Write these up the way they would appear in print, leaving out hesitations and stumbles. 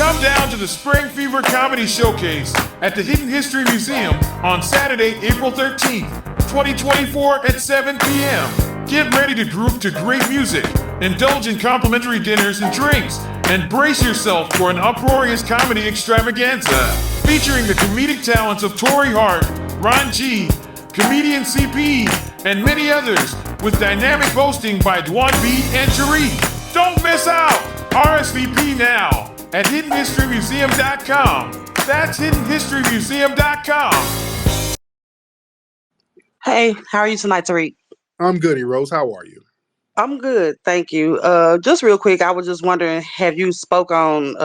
Come down to the Spring Fever Comedy Showcase at the Hidden History Museum on Saturday, April 13th, 2024 at 7 p.m. Get ready to groove to great music, indulge in complimentary dinners and drinks, and brace yourself for an uproarious comedy extravaganza featuring the comedic talents of Tori Hart, Ron G, comedian CP, and many others, with dynamic hosting by Dwan B and Tariq. Don't miss out! RSVP now at hiddenhistorymuseum.com. That's hiddenhistorymuseum.com. Hey, how are you tonight, Tariq? I'm good, Rose. How are you? I'm good, thank you. Just real quick, I was just wondering, have you spoke on,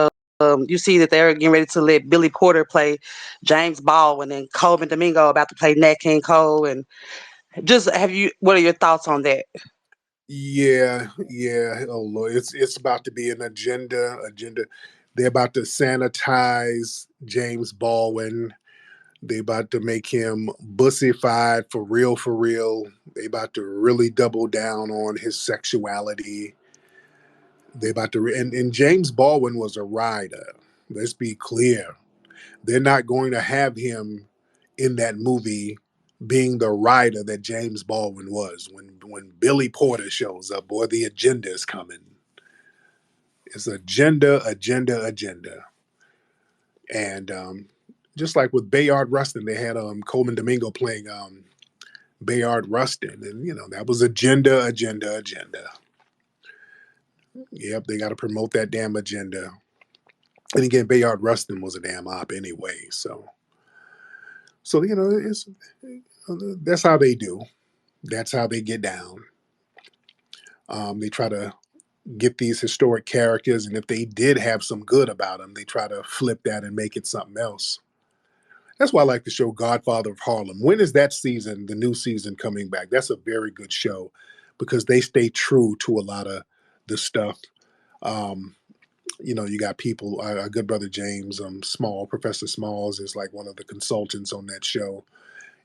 you see that they're getting ready to let Billy Porter play James Baldwin and Coleman Domingo about to play Nat King Cole, and just what are your thoughts on that? Yeah. Oh Lord, it's about to be an agenda. They're about to sanitize James Baldwin. They about to make him bussified for real, for real. They about to really double down on his sexuality. They about to, and James Baldwin was a rider. Let's be clear. They're not going to have him in that movie being the rider that James Baldwin was. When Billy Porter shows up, boy, the agenda is coming. It's agenda. And just like with Bayard Rustin, they had Coleman Domingo playing Bayard Rustin. And, that was agenda. Yep, they got to promote that damn agenda. And again, Bayard Rustin was a damn op anyway. So it's that's how they do. That's how they get down. They try to get these historic characters, and if they did have some good about them, they try to flip that and make it something else. That's why I like the show Godfather of Harlem. When is that season, the new season, coming back? That's a very good show because they stay true to a lot of the stuff. You got people, our good brother James Professor Smalls is like one of the consultants on that show.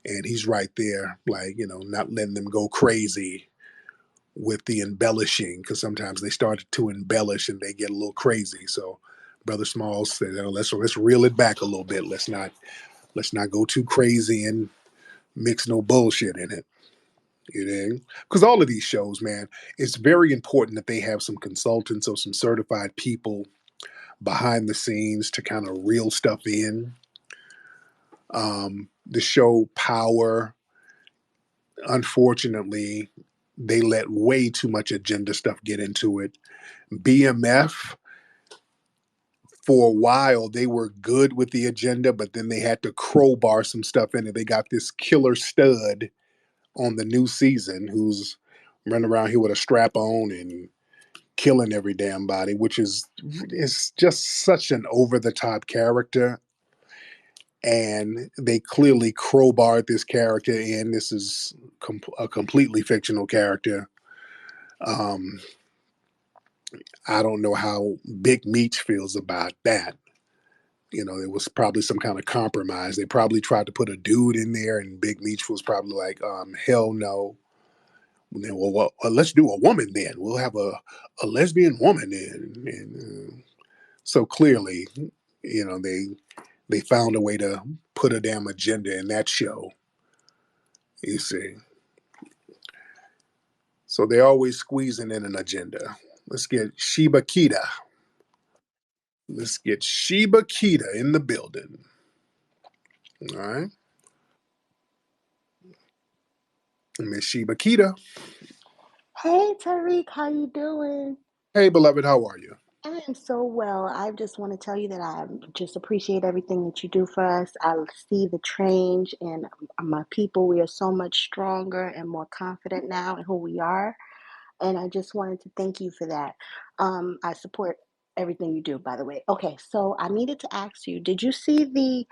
And he's right there, like, not letting them go crazy with the embellishing, because sometimes they start to embellish and they get a little crazy. So Brother Smalls said, let's reel it back a little bit. Let's not go too crazy and mix no bullshit in it. Because all of these shows, man, it's very important that they have some consultants or some certified people behind the scenes to kind of reel stuff in. The show Power, unfortunately, they let way too much agenda stuff get into it. BMF, for a while, they were good with the agenda, but then they had to crowbar some stuff in it. They got this killer stud on the new season who's running around here with a strap on and killing every damn body, which is just such an over-the-top character. And they clearly crowbarred this character in. This is a completely fictional character. I don't know how Big Meech feels about that. There was probably some kind of compromise. They probably tried to put a dude in there, and Big Meech was probably like, hell no. And then, well, let's do a woman then. We'll have a lesbian woman then. And so clearly, they found a way to put a damn agenda in that show. You see. So they're always squeezing in an agenda. Let's get Sheba Kita. Let's get Sheba Kita in the building. All right. Miss Sheba Kita. Hey, Tariq, how you doing? Hey, beloved, how are you? I am so well. I just want to tell you that I just appreciate everything that you do for us. I see the change in my people. We are so much stronger and more confident now in who we are. And I just wanted to thank you for that. I support everything you do, by the way. Okay, so I needed to ask you, did you see the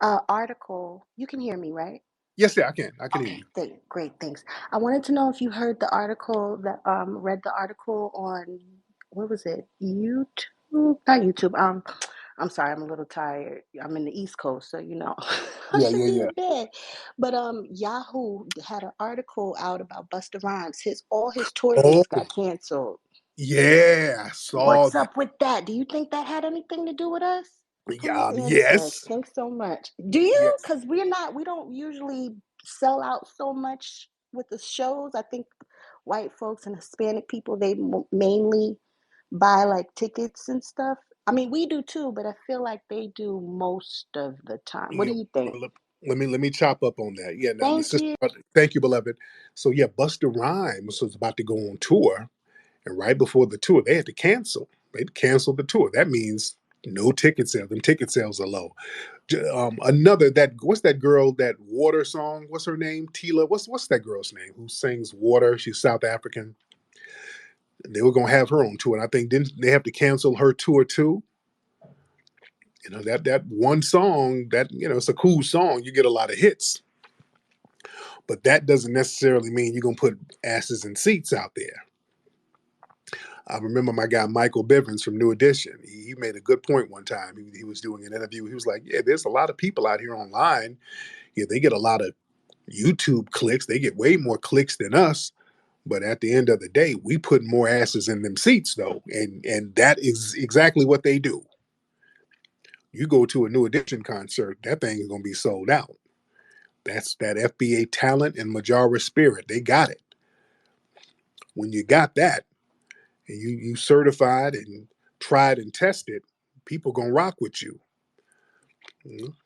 article? You can hear me, right? Yes, sir, I can hear you. Great, thanks. I wanted to know if you heard the article read the article on, what was it? YouTube? Not YouTube. I'm sorry, I'm a little tired. I'm in the East Coast, so I should be in bed. But Yahoo had an article out about Busta Rhymes. All his tour dates got canceled. Yeah, I saw What's that. up with that? Do you think that had anything to do with us? Please answer. Yes, Thanks so much. Do you? yes. Because we don't usually sell out so much with the shows. I think white folks and Hispanic people, they mainly buy like tickets and stuff. I mean, we do too, but I feel like they do most of the time. What Yeah, do you think? well, let me chop up on that. Yeah, now, Thank sister, you. thank you, beloved. So yeah, Busta Rhymes was about to go on tour, and right before the tour, they had to cancel. They canceled the tour. That means no ticket sales. Them ticket sales are low. Another that what's that girl, that Water song? What's her name? Tila. What's that girl's name who sings Water? She's South African. They were gonna have her on tour, and I think didn't they have to cancel her tour too? You know, that one song, that, it's a cool song. You get a lot of hits, but that doesn't necessarily mean you're gonna put asses in seats out there. I remember my guy Michael Bivens from New Edition. He made a good point one time. He was doing an interview. He was like, "Yeah, there's a lot of people out here online. Yeah, they get a lot of YouTube clicks. They get way more clicks than us. But at the end of the day, we put more asses in them seats, though, and that is exactly what they do. You go to a New Edition concert, that thing is gonna be sold out. That's that FBA talent and Majara spirit. They got it. When you got that, and you certified and tried and tested, people gonna rock with you.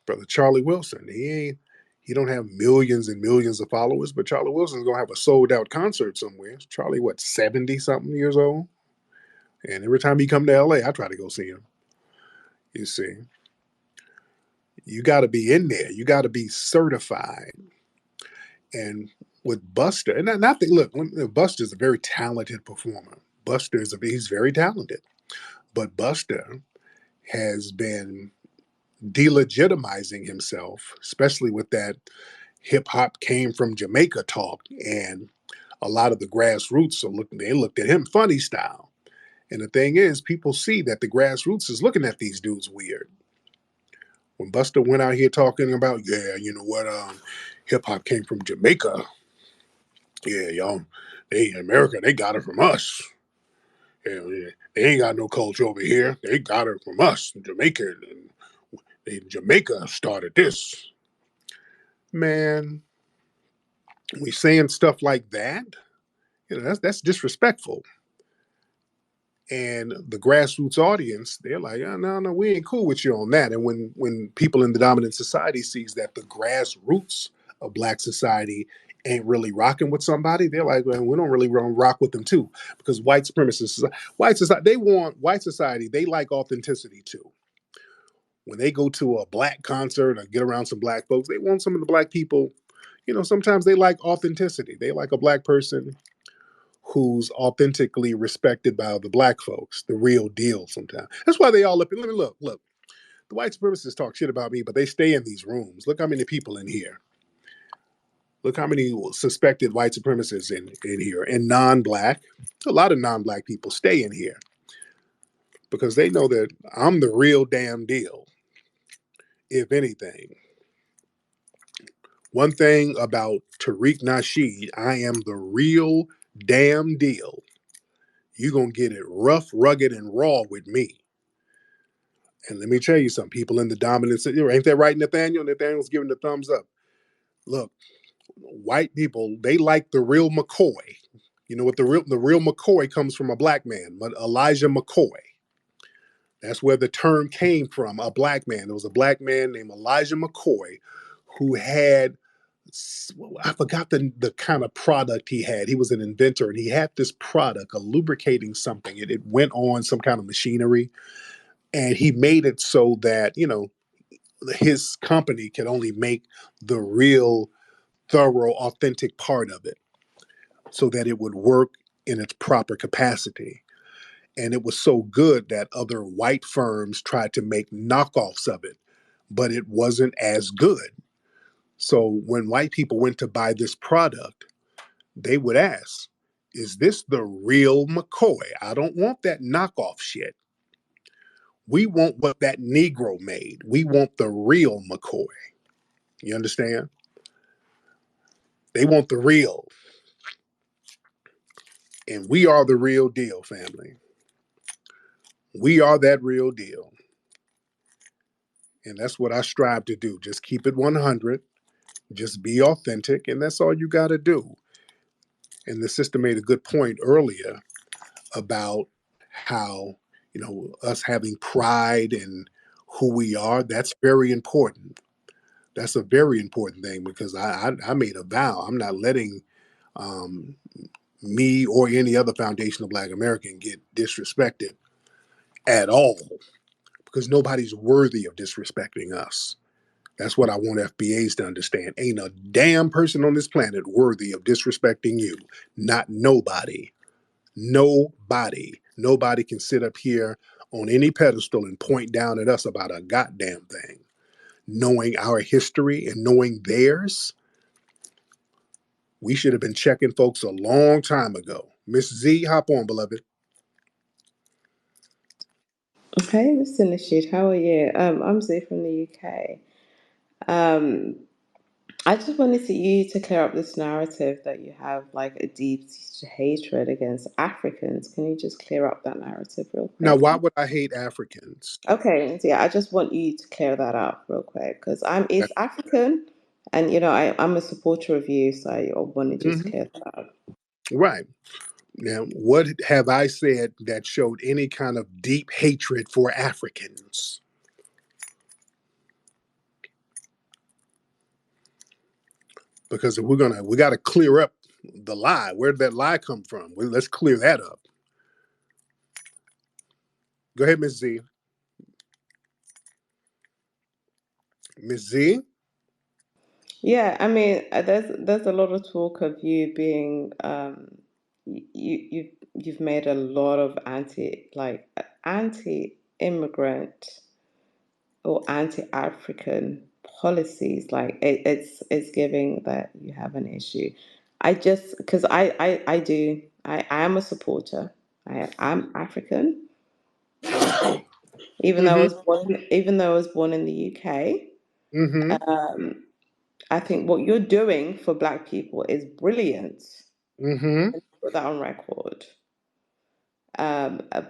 Brother Charlie Wilson, he don't have millions and millions of followers, but Charlie Wilson's gonna have a sold out concert somewhere. Charlie, what, 70 something years old? And every time he come to LA, I try to go see him. You see, you got to be in there. You got to be certified. And with Buster, and I think, look, Buster's a very talented performer. He's very talented, but Buster has been delegitimizing himself, especially with that hip hop came from Jamaica talk, and a lot of the grassroots they looked at him funny style. And the thing is, people see that the grassroots is looking at these dudes weird. When Buster went out here talking about, yeah, you know what, hip hop came from Jamaica. Yeah, y'all, they in America, they got it from us. Yeah, yeah, they ain't got no culture over here. They got it from us, Jamaica. And Jamaica started this. Man, we saying stuff like that, that's disrespectful. And the grassroots audience, they're like, oh, no, we ain't cool with you on that. And when people in the dominant society sees that the grassroots of black society ain't really rocking with somebody, they're like, well, we don't really rock with them too. Because white supremacists, white society, they like authenticity too. When they go to a black concert or get around some black folks, they want some of the black people, sometimes they like authenticity. They like a black person who's authentically respected by the black folks, the real deal sometimes. That's why they all look. Let me look. The white supremacists talk shit about me, but they stay in these rooms. Look how many people in here. Look how many suspected white supremacists in here. And non-black, a lot of non-black people stay in here because they know that I'm the real damn deal, if anything. One thing about Tariq Nasheed, I am the real damn deal. You're going to get it rough, rugged, and raw with me. And let me tell you something, people in the dominance, ain't that right, Nathaniel? Nathaniel's giving the thumbs up. Look, white people, they like the real McCoy. You know what, the real McCoy comes from a black man, Elijah McCoy. That's where the term came from, a black man. There was a black man named Elijah McCoy who had, I forgot the kind of product he had. He was an inventor, and he had this product, a lubricating something. It went on some kind of machinery, and he made it so that, his company could only make the real, thorough, authentic part of it so that it would work in its proper capacity. And it was so good that other white firms tried to make knockoffs of it, but it wasn't as good. So when white people went to buy this product, they would ask, is this the real McCoy? I don't want that knockoff shit. We want what that Negro made. We want the real McCoy. You understand? They want the real. And we are the real deal, family. We are that real deal. And that's what I strive to do. Just keep it 100. Just be authentic. And that's all you got to do. And the sister made a good point earlier about how, us having pride in who we are. That's very important. That's a very important thing because I made a vow. I'm not letting um, me or any other foundation of Black American get disrespected at all because nobody's worthy of disrespecting us. That's what I want FBAs to understand. Ain't a damn person on this planet worthy of disrespecting you. Not nobody. Nobody. Nobody can sit up here on any pedestal and point down at us about a goddamn thing. Knowing our history and knowing theirs, we should have been checking folks a long time ago. Miss Z, hop on, beloved. Hey, Mr. Nashid, how are you? I'm Z from the UK. Um, I just wanted you to clear up this narrative that you have like a deep hatred against Africans. Can you just clear up that narrative real Now, quick? why would I hate Africans? Okay, so yeah, I just want you to clear that up real quick because I'm Okay. East African, and I'm a supporter of you, so I want to just Hmm. clear that up. Right. Now, what have I said that showed any kind of deep hatred for Africans? Because if we got to clear up the lie. Where did that lie come from? Well, let's clear that up. Go ahead, Miss Z. Miss Z. Yeah, I mean, there's a lot of talk of you being you've made a lot of anti-immigrant or anti-African policies. Like it's giving that you have an issue. I just because I am a supporter. I'm African, Mm-hmm. even though I was born in the UK. Mm-hmm. Um, I think what you're doing for Black people is brilliant. Mm-hmm. Put that on record.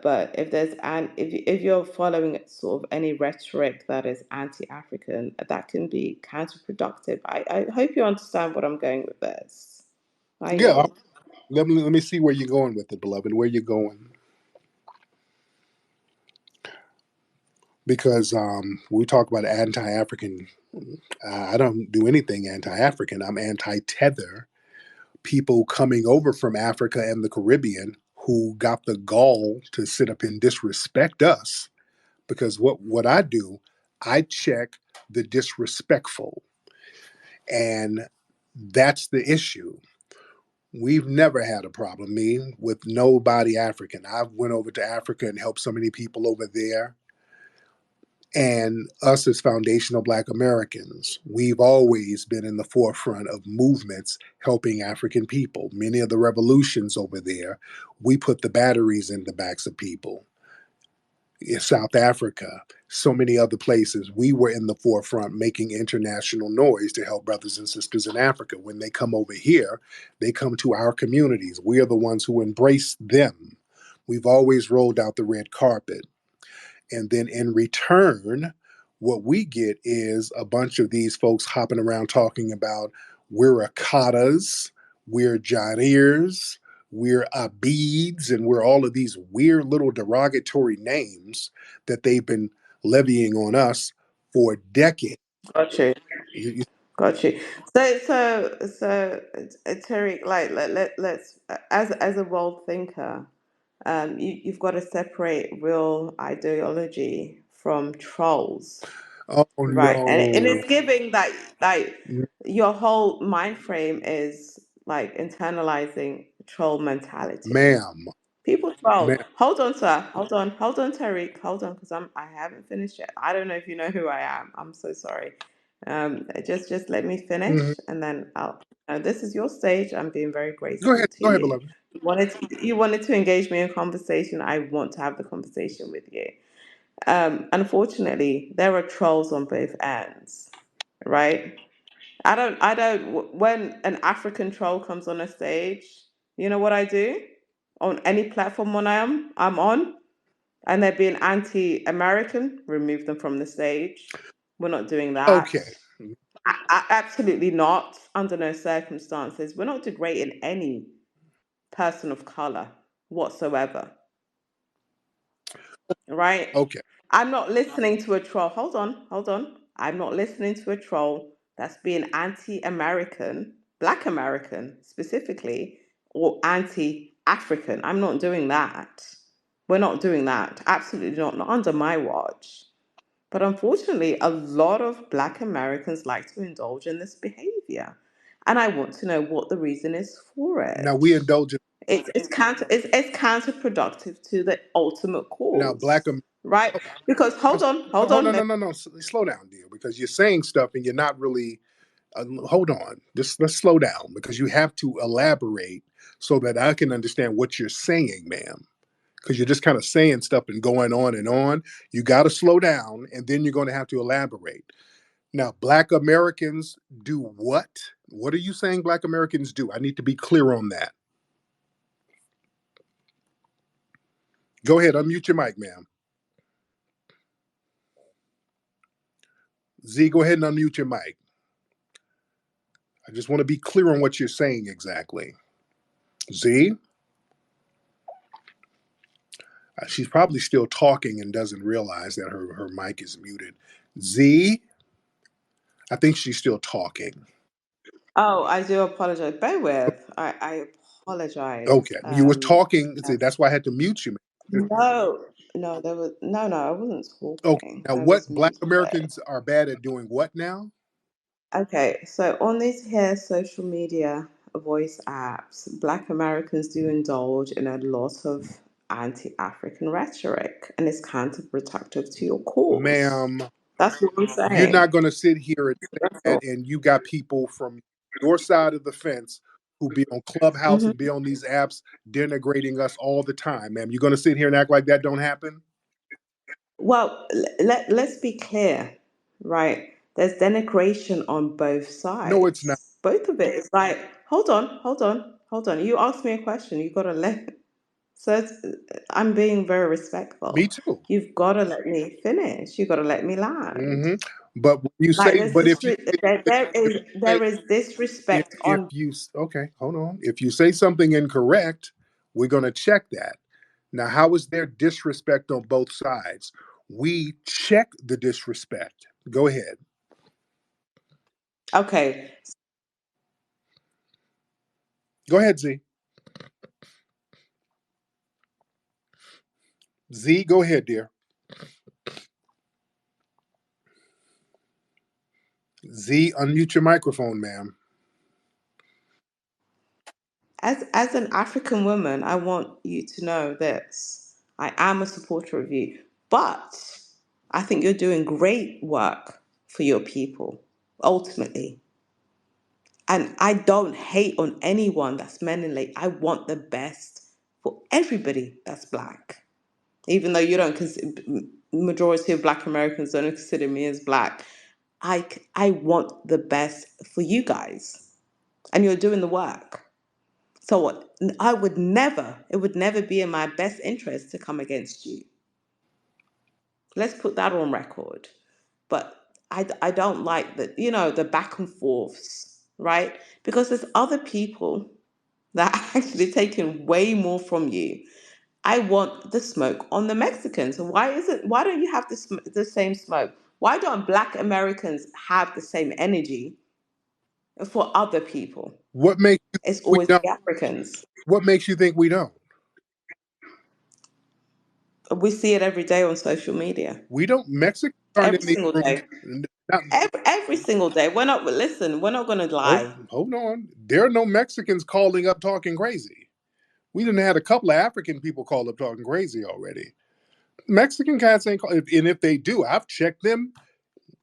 But if you're following sort of any rhetoric that is anti-African, that can be counterproductive. I hope you understand what I'm going with this. I Yeah. yield. Let me see where you're going with it, beloved. Where you're going? Because we talk about anti-African. I don't do anything anti-African. I'm anti-tether. People coming over from Africa and the Caribbean who got the gall to sit up and disrespect us. Because what I do, I check the disrespectful, and that's the issue. We've never had a problem, me, with nobody African. I've went over to Africa and helped so many people over there. And us as foundational Black Americans, we've always been in the forefront of movements helping African people. Many of the revolutions over there, we put the batteries in the backs of people. In South Africa, so many other places, we were in the forefront making international noise to help brothers and sisters in Africa. When they come over here, they come to our communities. We are the ones who embrace them. We've always rolled out the red carpet. And then in return, what we get is a bunch of these folks hopping around talking about we're Akatas, we're Jairs, we're Abids, and we're all of these weird little derogatory names that they've been levying on us for decades. Got you. You- Got you. Tariq, like let's as a world thinker, you've got to separate real ideology from trolls. oh Right. And no, it's giving that like your whole mind frame is like internalizing troll mentality. ma'am, People troll. ma'am. Hold on, sir. Hold on, Tariq. Hold on, because I haven't finished yet. I don't know if you know who I am. I'm so sorry. Just let me Mhm. finish and then I'll this is your stage. I'm being very graceful to Go ahead, you. beloved. You wanted to engage me in conversation. I want to have the conversation with you. Unfortunately, there are trolls on both ends, right? When an African troll comes on a stage, you know what I do? on any platform I'm on, and they're being anti-American, remove them from the stage. We're not doing that. Okay. Absolutely not. Under no circumstances. We're not degrading any person of color whatsoever. Right? Okay. I'm not listening to a troll. Hold on. I'm not listening to a troll that's being anti-American, Black American specifically, or anti-African. I'm not doing that. We're not doing that. Absolutely not. Not under my watch. But unfortunately, a lot of Black Americans like to indulge in this behavior. And I want to know what the reason is for Now it. we indulge in It's counterproductive to the ultimate now Black cause, America. right? Because hold Hold on. on, no. Slow down, dear, because you're saying stuff and you're not really. Hold on, just let's slow down because you have to elaborate so that I can understand what you're saying, ma'am. Because you're just kind of saying stuff and going on and on. You got to slow down, and then you're going to have to elaborate. Now, Black Americans do what? What are you saying Black Americans do? I need to be clear on that. Go ahead, unmute your mic, ma'am. Z, go ahead and unmute your mic. I just want to be clear on what you're saying exactly. Z? She's probably still talking and doesn't realize that her mic is muted. Z? I think she's still talking. Oh, I do apologize. Bear with. I apologize. Okay. You were talking. See, that's why I had to mute you. No, there was no, I wasn't Okay. talking. Now, I what was Black muted. Americans are bad at doing what now? Okay, so on these here social media voice apps, Black Americans do indulge in a lot of anti-African rhetoric, and it's counterproductive to your cause. Ma'am, That's what I'm you're saying. not going to sit here and say That's that, all. and you got people from your side of the fence who be on Clubhouse hmm and be on these apps denigrating us all the time, ma'am. You're going to sit here and act like that don't happen? Well, let's be clear, right? There's denigration on both No, it's not. sides. Both of it is like, hold on. You asked me a question. You gotta let. So I'm being very Me respectful. too. You've got to let me finish. You've got to let me land. hmm But when you Like say, there's but if you say, there is disrespect if on. you okay, hold on. If you say something incorrect, we're going to check that. Now, how is there disrespect on both sides? We check the disrespect. Go ahead. Okay, Go ahead, Z. Z, go ahead, dear. Z, unmute your microphone, ma'am. as an African woman, I want you to know this. I am a supporter of you, but I think you're doing great work for your people, ultimately. And I don't hate on anyone that's melanin. I want the best for everybody that's black. Even though you don't consider, majority of Black Americans don't consider me as black, I want the best for you guys, and you're doing the work. So it would never be in my best interest to come against you. Let's put that on record. But I don't like the, the back and forths, right? Because there's other people that are actually taking way more from you. I want the smoke on the Mexicans. Why don't you have the same smoke? Why don't Black Americans have the same energy for other people? What makes you It's we always don't? the Africans. What makes you think we don't? We see it every day on social media. We don't. Mexicans aren't Every in these single rooms. day. Not, Every single day. We're not gonna lie. hold on. There are no Mexicans calling up talking crazy. We didn't had a couple of African people call up talking crazy already. Mexican cats ain't call, and if they do, I've checked them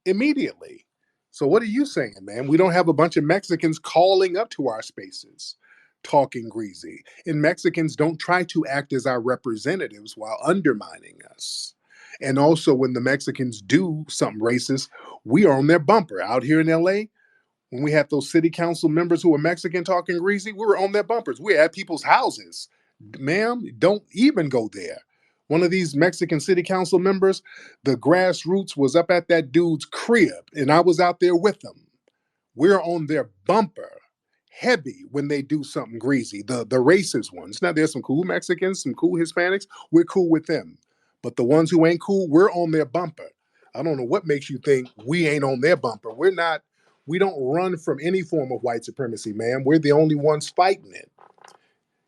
immediately. So what are you saying, man? We don't have a bunch of Mexicans calling up to our spaces talking greasy. And Mexicans don't try to act as our representatives while undermining us. And also when the Mexicans do something racist, we are on their bumper. Out here in LA, when we had those city council members who were Mexican talking greasy, we were on their bumpers. We were at people's houses Ma'am, don't even go there. One of these Mexican city council members, the grassroots was up at that dude's crib, and I was out there with them. We're on their bumper heavy when they do something greasy. The racist ones. Now there's some cool Mexicans, some cool Hispanics. We're cool with them. But the ones who ain't cool, we're on their bumper. I don't know what makes you think we ain't on their bumper. We're not, we don't run from any form of white supremacy, man. We're the only ones fighting it.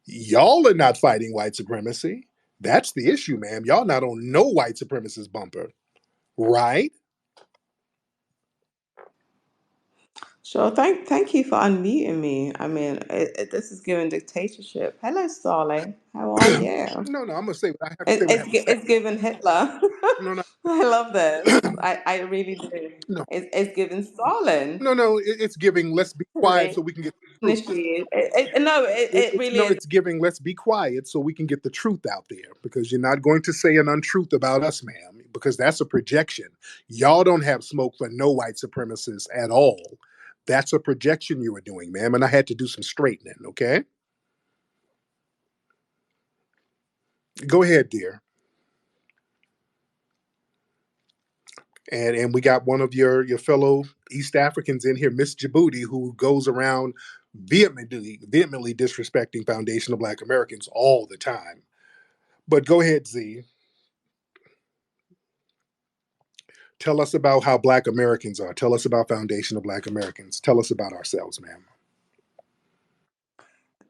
Y'all are not fighting white supremacy. That's the issue, man. Y'all not on no white supremacist bumper, right? Sure. Thank you for unmuting me. I mean, this is giving dictatorship. Hello, Starling. How are you? No, I'm gonna say what I have to say. What I have to say. It's given Hitler. No, no, I love this. I really do. no, It's given Stalin. no. It's giving. Let's be quiet so we can get the truth. Initially, it really is. It's giving. Let's be quiet so we can get the truth out there, because you're not going to say an untruth about us, ma'am, because that's a projection. Y'all don't have smoke for no white supremacists at all. That's a projection you were doing, ma'am, and I had to do some straightening. Okay, go ahead, dear. And we got one of your fellow East Africans in here, Miss Djibouti, who goes around vehemently disrespecting Foundation of Black Americans all the time. But go ahead, Z. Tell us about how Black Americans are. Tell us about Foundation of Black Americans. Tell us about ourselves, ma'am.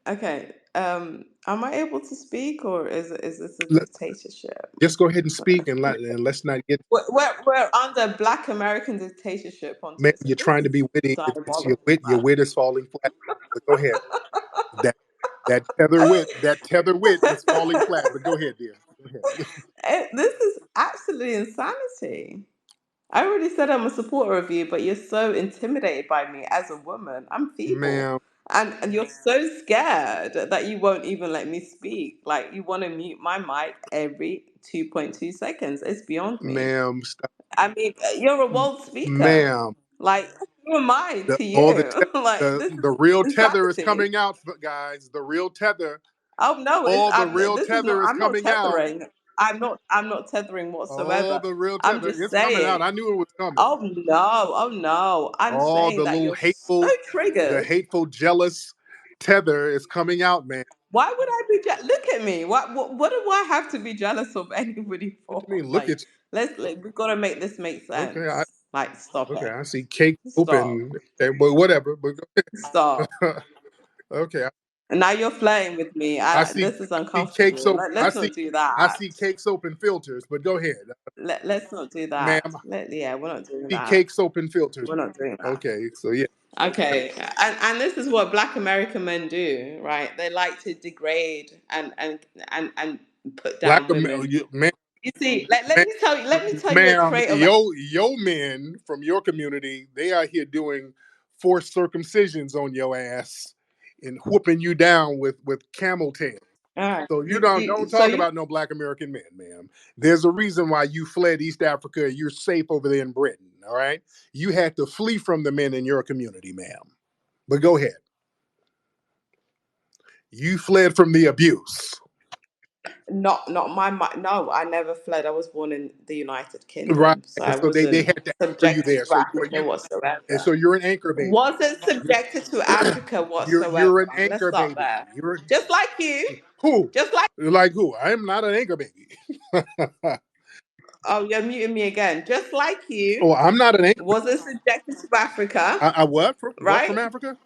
Okay. Am I able to speak, or is this a dictatorship? Just go ahead and speak, and let's not get. We're under Black American dictatorship on Man, Twitter. you're trying to be witty. Your wit is falling flat. But go ahead. That tether wit is falling flat. But go ahead, dear. Go ahead. This is absolutely insanity. I already said I'm a supporter of you, but you're so intimidated by me as a woman. I'm feeble. Ma'am. And you're so scared that you won't even let me speak. Like, you want to mute my mic every 2.2 seconds. It's beyond me. Ma'am, stop. I mean, you're a world speaker. Ma'am. Like, who am I to you? The real tether is coming out, guys. The real tether. Oh no! The real tether is coming out. I'm not tethering whatsoever. Oh, the real tether is coming out. I knew it was coming. Oh no! I'm saying that you're so triggered. The hateful, jealous tether is coming out, man. Why would I be jealous? Look at me. What do I have to be jealous of anybody for? What do you mean? Look at you. We've got to make this make sense. Okay, stop it. Okay, I see cake open. Okay, but whatever. But stop. Okay. And now you're flirting with me. This is uncomfortable. Let's not do that. I see cake soap and filters, but go ahead. Let's not do that. Ma'am. We're not doing that. Cake soap and filters. We're not doing that. Okay, so yeah. Okay, and this is what Black American men do, right? They like to degrade and put down women. You see, let me tell you a trait of yo men from your community, they are here doing forced circumcisions on your ass and whooping you down with camel tail. Right. So you don't talk about no Black American men, ma'am. There's a reason why you fled East Africa. You're safe over there in Britain, all right? You had to flee from the men in your community, ma'am. But go ahead. You fled from the abuse. No, I never fled. I was born in the United Kingdom. Right. So I wasn't they had to anchor you there. So whatsoever. And so you're an anchor baby. Wasn't subjected to Africa whatsoever. You're an anchor baby. Just like you. Who? Just like who? I'm not an anchor baby. Oh, you're muting me again. Just like you. Oh, I'm not an anchor. Wasn't subjected to Africa. I what? Right? From Africa?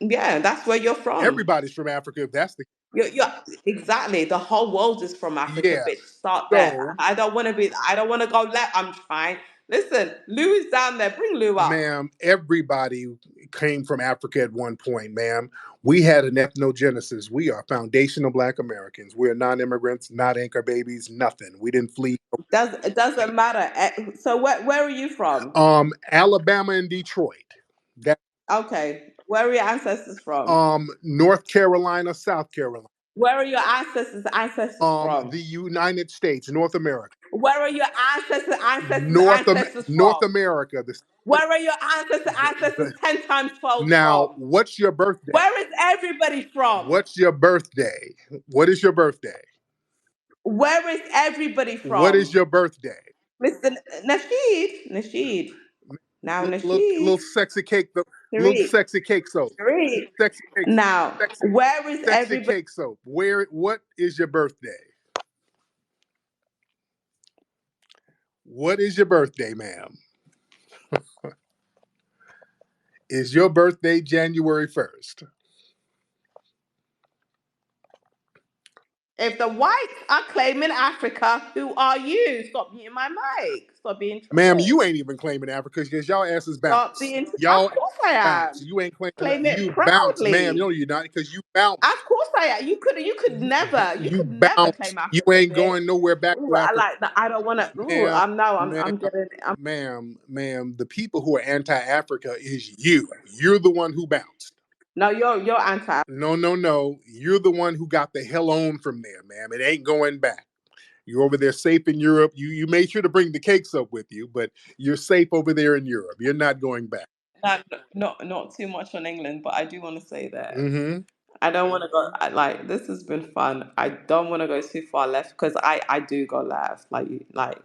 Yeah, that's where you're from. Everybody's from Africa if that's the you're exactly. The whole world is from Africa, bitch. Start there. I don't want to go left. I'm trying. Listen, Lou is down there. Bring Lou up. Ma'am, everybody came from Africa at one point, ma'am. We had an ethnogenesis. We are foundational Black Americans. We're non-immigrants, not anchor babies, nothing. We didn't flee. It doesn't matter. So where are you from? Alabama and Detroit. Okay. Where are your ancestors from? North Carolina, South Carolina. Where are your ancestors from? The United States, North America. Where are your ancestors North from? America. Where are your ancestors The- 10 times fold now, from? what's your birthday? Where is everybody from? What's your birthday? What is your birthday? Where is everybody What is from? your birthday? Mr. Nasheed. Now Little Nasheed. sexy cake, little Tariq. sexy cake soap. Tariq. Sexy cake, Now, sexy, where is sexy everybody? cake soap. What is your birthday? What is your birthday, ma'am? Is your birthday January 1st? If the whites are claiming Africa, who are you? Stop muting my mic. Stop being Ma'am, trollish. you ain't even claiming Africa because y'all asses Stop bounce. being. Of Y'all course I bounce. am. You ain't claiming Claim it you bounce, ma'am. proudly. No, you're not because you Of bounce. course I am. You You could never bounce. claim You Africa, ain't bitch. going nowhere back Ooh, to I Africa. like that. I don't want to. Ooh, Ma'am, I'm getting. ma'am, the people who are anti-Africa is you. You're the one who bounced. No, you're anti. No. You're the one who got the hell on from there, ma'am. It ain't going back. You're over there safe in Europe. You made sure to bring the cakes up with you, but you're safe over there in Europe. You're not going back. No, not too much on England, but I do want to say that Mm-hmm. I don't want to go. Like this has been fun. I don't want to go too far left because I do go left. Like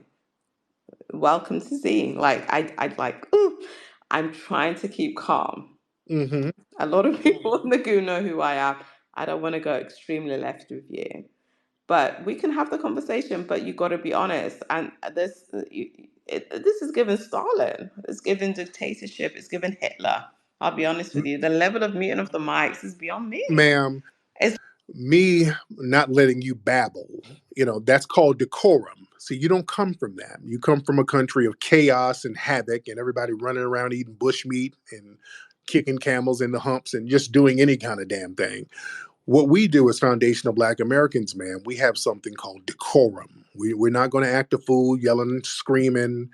welcome to seeing. Like I like. Ooh, I'm trying to keep calm. Mm-hmm. A lot of people in the goo know who I am. I don't want to go extremely left with you. But we can have the conversation, but you got to be honest. And this is given Stalin. It's given dictatorship. It's given Hitler. I'll be honest with you. The level of muting of the mics is beyond me. Ma'am, It's me not letting you babble, that's called decorum. See, you don't come from that. You come from a country of chaos and havoc and everybody running around eating bushmeat and kicking camels in the humps and just doing any kind of damn thing. What we do as foundational Black Americans, man, we have something called decorum. We're not going to act a fool, yelling, screaming,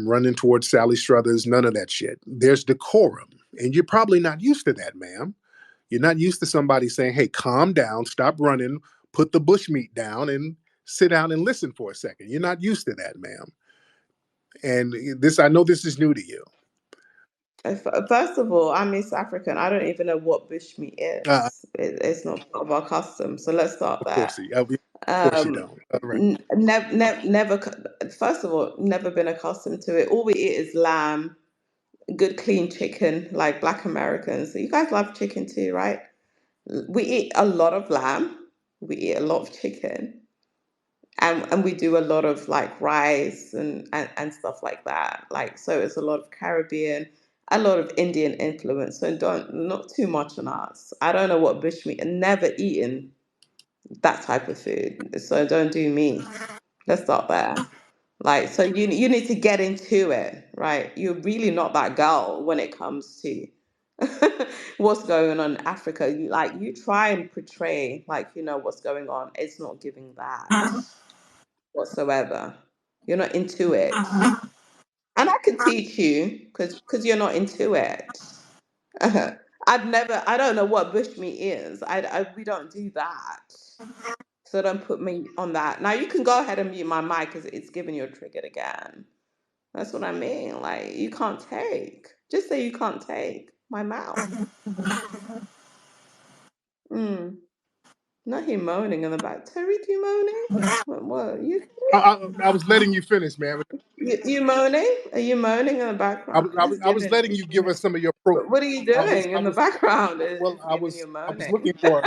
running towards Sally Struthers, none of that shit. There's decorum. And you're probably not used to that, ma'am. You're not used to somebody saying, hey, calm down, stop running, put the bushmeat down and sit down and listen for a second. You're not used to that, ma'am. And I know this is new to you. first of all, I'm East African. I don't even know what bushmeat Uh, is. It's not part of our custom. So let's start of course, there. of course you don't. All right. Never. First of all, never been accustomed to it. All we eat is lamb, good clean chicken, like Black Americans. So you guys love chicken too, right? We eat a lot of lamb. We eat a lot of chicken, and we do a lot of like rice and stuff like that. Like so, it's a lot of Caribbean, a lot of Indian influence. So don't not too much on us. I don't know what bushmeat. Never eaten that type of food. So don't do me. Let's start there. Like, so you need to get into it, right? You're really not that girl when it comes to what's going on in Africa. You try and portray like you know what's going on. It's not giving that whatsoever. You're not into it, and I can teach you because you're not into it. I don't know what bushmeat is. We don't do that. So don't put me on that. Now you can go ahead and mute my mic because it's giving you a trigger again. That's what I mean. Like you can't take. Just say you can't take my mouth. Mm. Not him moaning in the back. Tariq, you moaning? What? I was letting you finish, man. You moaning? Are you moaning in the I background? was, I was, I was letting It's you give giving. us some of your pro. What are you I was, doing I in the was, background? well, It's giving you I was moaning. looking for.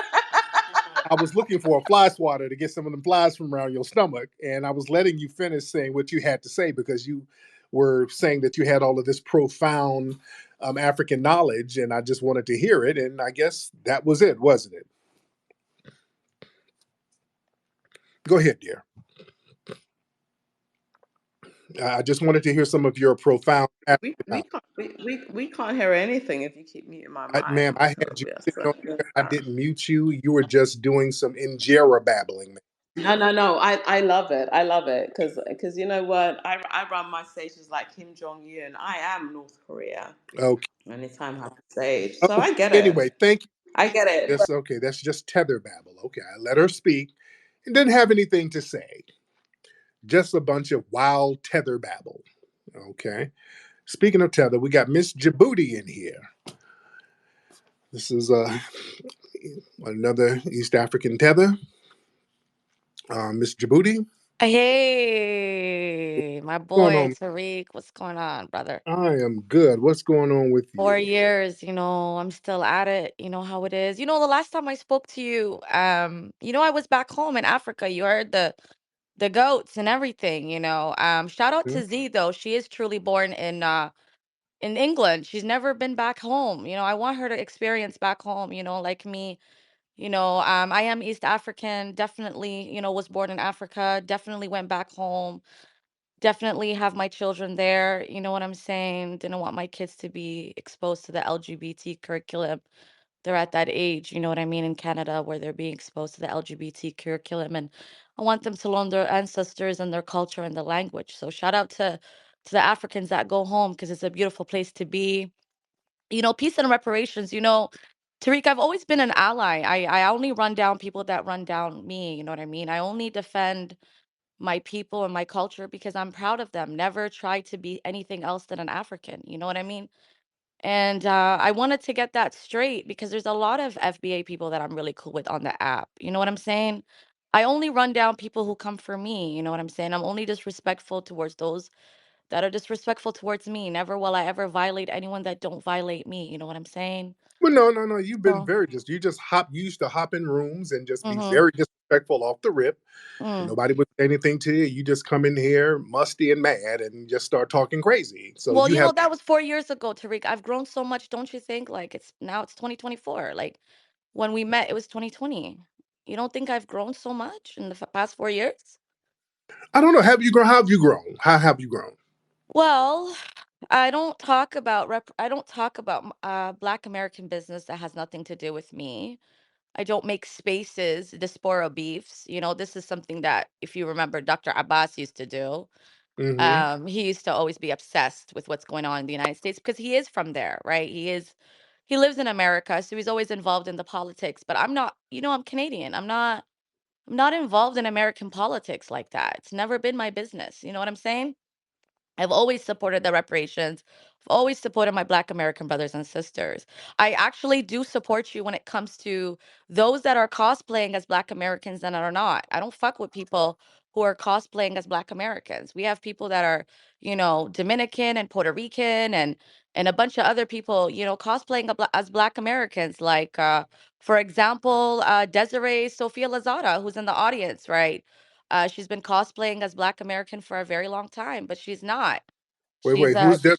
I was looking for a fly swatter to get some of them flies from around your stomach, and I was letting you finish saying what you had to say because you were saying that you had all of this profound African knowledge, and I just wanted to hear it, and I guess that was it, wasn't it? Go ahead, dear. I just wanted to hear some of your profound We African we knowledge. can't we can't hear anything if you keep muting my Ma'am, mic. I So had you yes, sitting on here. I didn't mute you. You were just doing some injera babbling. no. I love it. I love it because you know what? I run my stages like Kim Jong Un. I am North Korea Okay. anytime I have a stage, so Okay. I get it. Anyway, thank you. I get it. That's okay. That's just tether babble. Okay, I let her speak and didn't have anything to say. Just a bunch of wild tether babble. Okay. Speaking of tether, we got Miss Djibouti in here. This is another East African tether. Miss Djibouti, Hey, my what's going boy on? Tariq, what's going on, brother? I am good. What's going on with 4 years, I'm still at it. You know how it is. The last time I spoke to you, I was back home in Africa. You heard the goats and everything. Shout out you? to Z though. She is truly born in England. She's never been back home. I want her to experience back home, like me. I am East African, definitely, was born in Africa, definitely went back home. Definitely have my children there. You know what I'm saying? Didn't want my kids to be exposed to the LGBT curriculum. They're at that age, you know what I mean, in Canada where they're being exposed to the LGBT curriculum. And I want them to learn their ancestors and their culture and the language. So shout out to the Africans that go home because it's a beautiful place to be. Peace and reparations. Tariq, I've always been an ally. I only run down people that run down me, you know what I mean? I only defend my people and my culture because I'm proud of them. Never tried to be anything else than an African. You know what I mean? And I wanted to get that straight because there's a lot of FBA people that I'm really cool with on the app. You know what I'm saying? I only run down people who come for me. You know what I'm saying? I'm only disrespectful towards those that are disrespectful towards me. Never will I ever violate anyone that don't violate me. You know what I'm saying? Well, no, no, no. You've been So, very just. You just hop. You used to hop in rooms and just be mm-hmm. very disrespectful off the rip, and Mm. nobody would say anything to you. You just come in here musty and mad and just start talking crazy. So Well, you have. that was 4 years ago, Tariq. I've grown so much, don't you think? Like it's 2024. Like when we met, it was 2020. You don't think I've grown so much in the past 4 years? I don't know. Have you grown? How have you grown? How have you grown? Well, I don't talk about Black American business that has nothing to do with me. I don't make spaces, diaspora beefs. This is something that, if you remember, Dr. Abbas used to do. Mm-hmm. He used to always be obsessed with what's going on in the United States because he is from there, right? He lives in America, so he's always involved in the politics. But I'm not, I'm Canadian. I'm not involved in American politics like that. It's never been my business. You know what I'm saying? I've always supported the reparations. I've always supported my Black American brothers and sisters. I actually do support you when it comes to those that are cosplaying as Black Americans and are not. I don't fuck with people who are cosplaying as Black Americans. We have people that are, Dominican and Puerto Rican and a bunch of other people, cosplaying as Black Americans. Like, for example, Desiree Sophia Lazada, who's in the audience, right? She's been cosplaying as Black American for a very long time, but she's not. Wait, She's wait. Who's Des?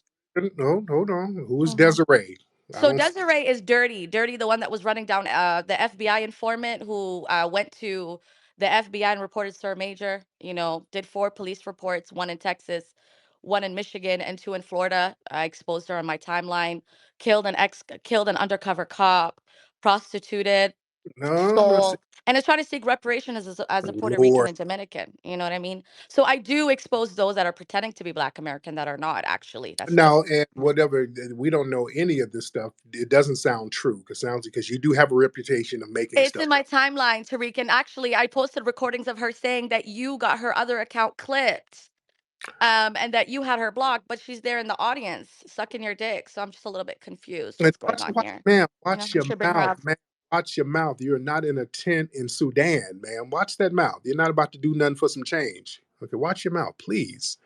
No, hold on. Who's Mhm. Desiree? I So don't. Desiree is Dirty. Dirty, the one that was running down the FBI informant who went to the FBI and reported Sir Major. Did 4 police reports, one in Texas, one in Michigan, and 2 in Florida. I exposed her on my timeline. Killed an undercover cop, prostituted, No, no. stole, and is trying to seek reparation as a Puerto Rican Lord. and Dominican. You know what I mean? So I do expose those that are pretending to be Black American that are not actually. That's Now, just and whatever, we don't know any of this stuff. It doesn't sound true because sounds because you do have a reputation of making it's stuff in my up. timeline, Tariq. And actually, I posted recordings of her saying that you got her other account clipped, and that you had her blocked, but she's there in the audience sucking your dick. So I'm just a little bit confused. And What's going on here? man, I watch your should bring her mouth, up. man. Watch your mouth. You're not in a tent in Sudan, man. Watch that mouth. You're not about to do nothing for some change. Okay, watch your mouth, please.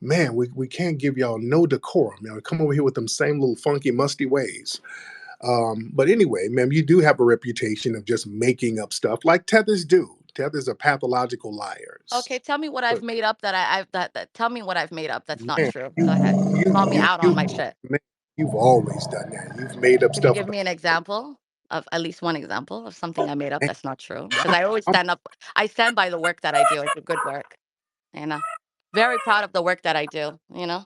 Man, we can't give y'all no decorum. Come over here with them same little funky, musty ways. But anyway, man, you do have a reputation of just making up stuff like tethers do. Tethers are pathological liars. Okay, tell me what I've But made up that tell me what I've made up that's not man, true. Go ahead. Call me out on my shit. man, you've always done that. You've made up Can you stuff give about me an example of at least one example of something I made up man, that's not true? Because I always I stand by the work that I do. I do good work, you know. Very proud of the work that I do. Oh,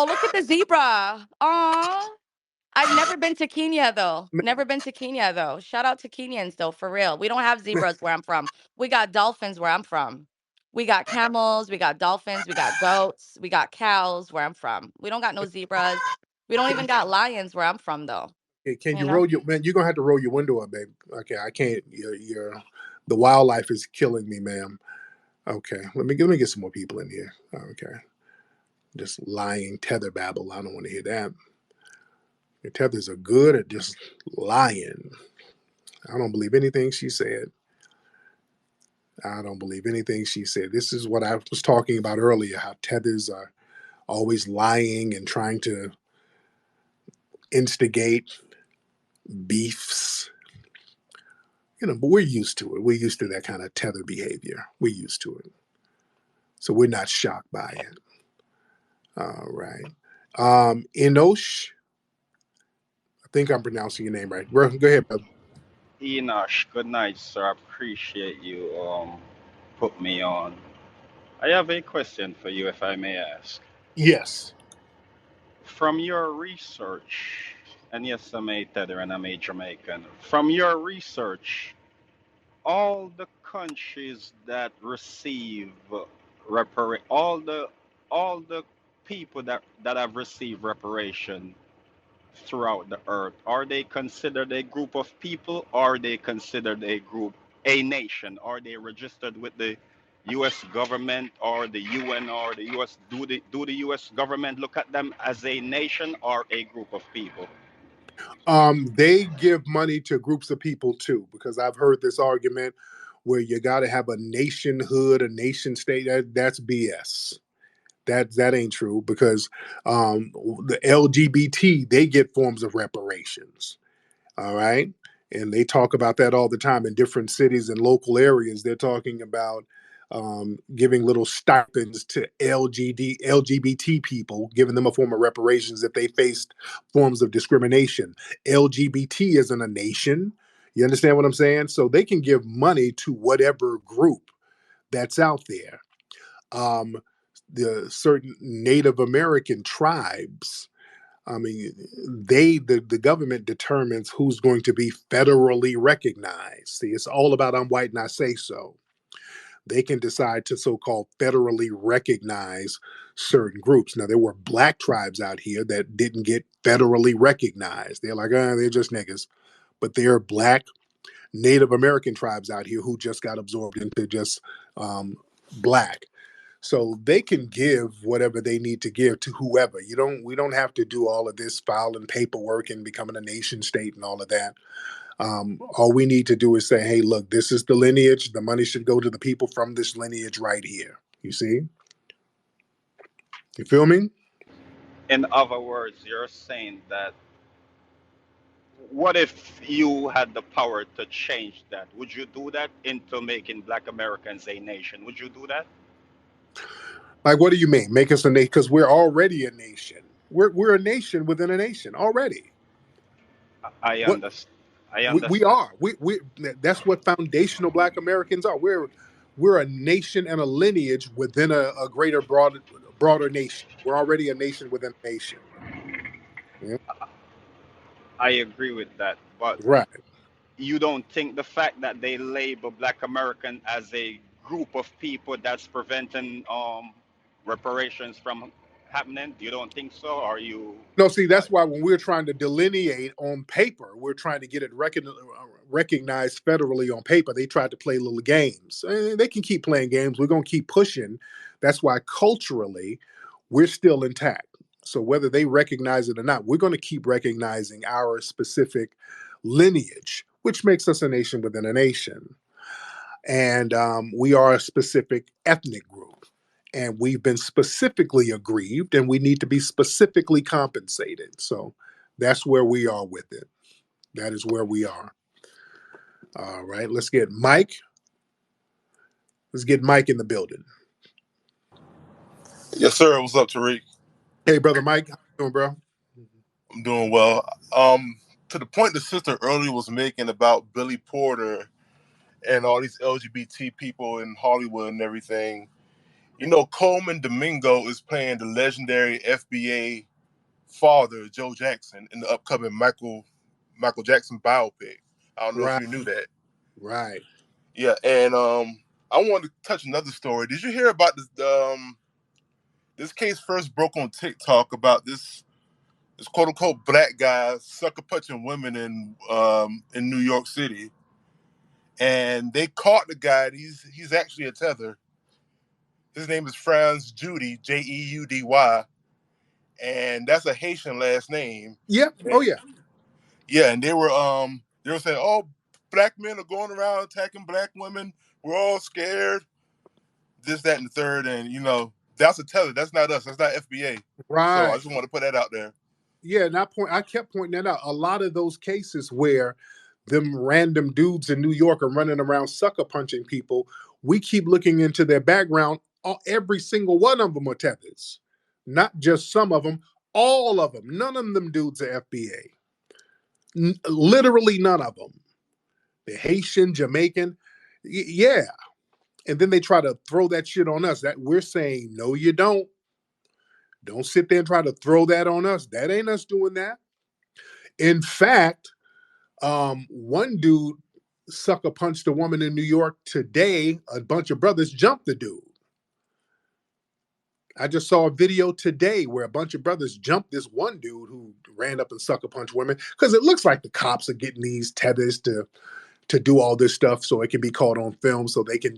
look at the zebra. Aw. I've never been to Kenya though. man, Never been to Kenya though. Shout out to Kenyans though, for real. We don't have man, zebras where I'm from. We got dolphins where I'm from. We got camels, we got dolphins, we got goats, we got cows where I'm from. We don't got no zebras. We don't even got lions where I'm from though. Can you you know? roll your man? You're gonna have to roll your window up, babe. Okay, I can't. The wildlife is killing me, ma'am. Okay, let me get some more people in here. Okay, just lying tether babble. I don't want to hear that. The tethers are good at just lying. I don't believe anything she said. I don't believe anything she said. This is what I was talking about earlier. How tethers are always lying and trying to instigate beefs. But we're used to it. We're used to that kind of tether behavior. We're used to it. So we're not shocked by it. All right. Enosh, I think I'm pronouncing your name right. Bro, go ahead, brother. Enosh, good night, sir. I appreciate you put me on. I have a question for you, if I may ask. Yes. From your research, and yes, I'm a Tether and I'm a Jamaican. From your research, all the countries that receive all the people that have received reparation throughout the earth, are they considered a group of people? Are they considered a nation? Are they registered with the U.S. government or the UN or the U.S.? Do the U.S. government look at them as a nation or a group of people? They give money to groups of people too, because I've heard this argument where you got to have a nationhood, a nation state. That's BS. That ain't true, because the LGBT, they get forms of reparations. All right. And they talk about that all the time in different cities and local areas. They're talking about giving little stipends to LGBT people, giving them a form of reparations if they faced forms of discrimination. LGBT isn't a nation. You understand what I'm saying? So they can give money to whatever group that's out there. Um, the certain Native American tribes, I mean, the government determines who's going to be federally recognized. See, it's all about I'm white and I say so. They can decide to so-called federally recognize certain groups. Now, there were black tribes out here that didn't get federally recognized. They're like, they're just niggas. But there are black Native American tribes out here who just got absorbed into just black. So they can give whatever they need to give to whoever. We don't have to do all of this filing paperwork and becoming a nation state and all of that. All we need to do is say, hey, look, this is the lineage. The money should go to the people from this lineage right here. You see? You feel me? In other words, you're saying that what if you had the power to change that? Would you do that into making Black Americans a nation? Would you do that? Like, what do you mean? Make us a nation? Because we're already a nation. We're a nation within a nation already. I What understand. I we understand. are. We that's what foundational Black Americans are. We're a nation and a lineage within a greater broader nation. We're already a nation within a nation. Yeah. I agree with that. But Right. you don't think the fact that they label Black American as a group of people that's preventing reparations from happening? You don't think so? Or you? No, see, Uh, that's why when we're trying to delineate on paper, we're trying to get it recognized federally on paper. They tried to play little games. They can keep playing games. We're going to keep pushing. That's why culturally, we're still intact. So whether they recognize it or not, we're going to keep recognizing our specific lineage, which makes us a nation within a nation. And we are a specific ethnic group. And we've been specifically aggrieved, and we need to be specifically compensated. So that's where we are with it. That is where we are. All right, let's get Mike. Let's get Mike in the building. Yes, sir. What's up, Tariq? Hey, brother Mike, how you doing, bro? I'm doing well. To the point the sister earlier was making about Billy Porter and all these LGBT people in Hollywood and everything. Coleman Domingo is playing the legendary FBA father, Joe Jackson, in the upcoming Michael Jackson biopic. I don't know if Right, you knew that. right. Yeah, and I wanted to touch another story. Did you hear about this? This case first broke on TikTok about this this quote unquote black guy sucker punching women in New York City, and they caught the guy. He's actually a tether. His name is Franz Judy, Jeudy, and that's a Haitian last name. Yeah. Oh yeah. Yeah, and they were saying, oh, black men are going around attacking black women. We're all scared. This, that, and the third, and that's a tether. That's not us. That's not FBA. Right. So I just want to put that out there. Yeah, and I kept pointing that out. A lot of those cases where them random dudes in New York are running around sucker punching people, we keep looking into their background. Every single one of them are tethers, not just some of them. All of them. None of them dudes are FBA. Literally none of them. They're Haitian, Jamaican. Yeah. And then they try to throw that shit on us. That we're saying, no, you don't. Don't sit there and try to throw that on us. That ain't us doing that. In fact, one dude sucker punched a woman in New York today. A bunch of brothers jumped the dude. I just saw a video today where a bunch of brothers jumped this one dude who ran up and sucker punched women, because it looks like the cops are getting these tethers to do all this stuff so it can be caught on film, so they can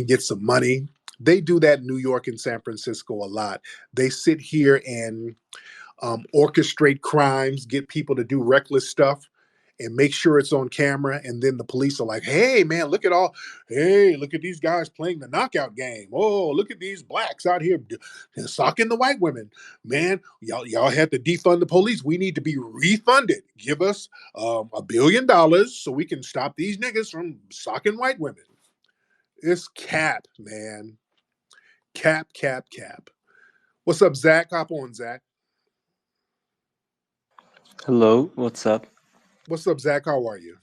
get some money. They do that in New York and San Francisco a lot. They sit here and orchestrate crimes, get people to do reckless stuff, and make sure it's on camera. And then the police are like, hey, man, look at these guys playing the knockout game. Oh, look at these blacks out here socking the white women. Man, y'all had to defund the police. We need to be refunded. Give us $1 billion so we can stop these niggas from socking white women. It's cap, man. Cap. What's up, Zach? Hop on, Zach. Hello, what's up? What's up, Zach? How are you?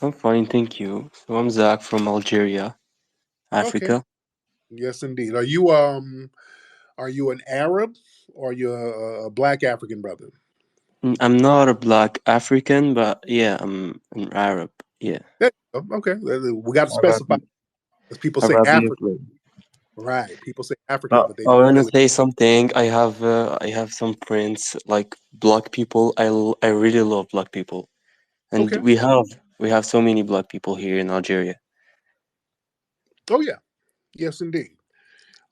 I'm fine, thank you. So I'm Zach from Algeria, Okay. Africa. Yes, indeed. Are you an Arab, or are you a black African brother? I'm not a black African, but yeah, I'm an Arab. Yeah, Okay. We got to specify, Arabic, because people say African. Arabically. Right. People say African, but they I don't want to really. say something. I have some friends like black people. I really love black people, and Okay. we have so many black people here in Algeria. Oh yeah. Yes, indeed.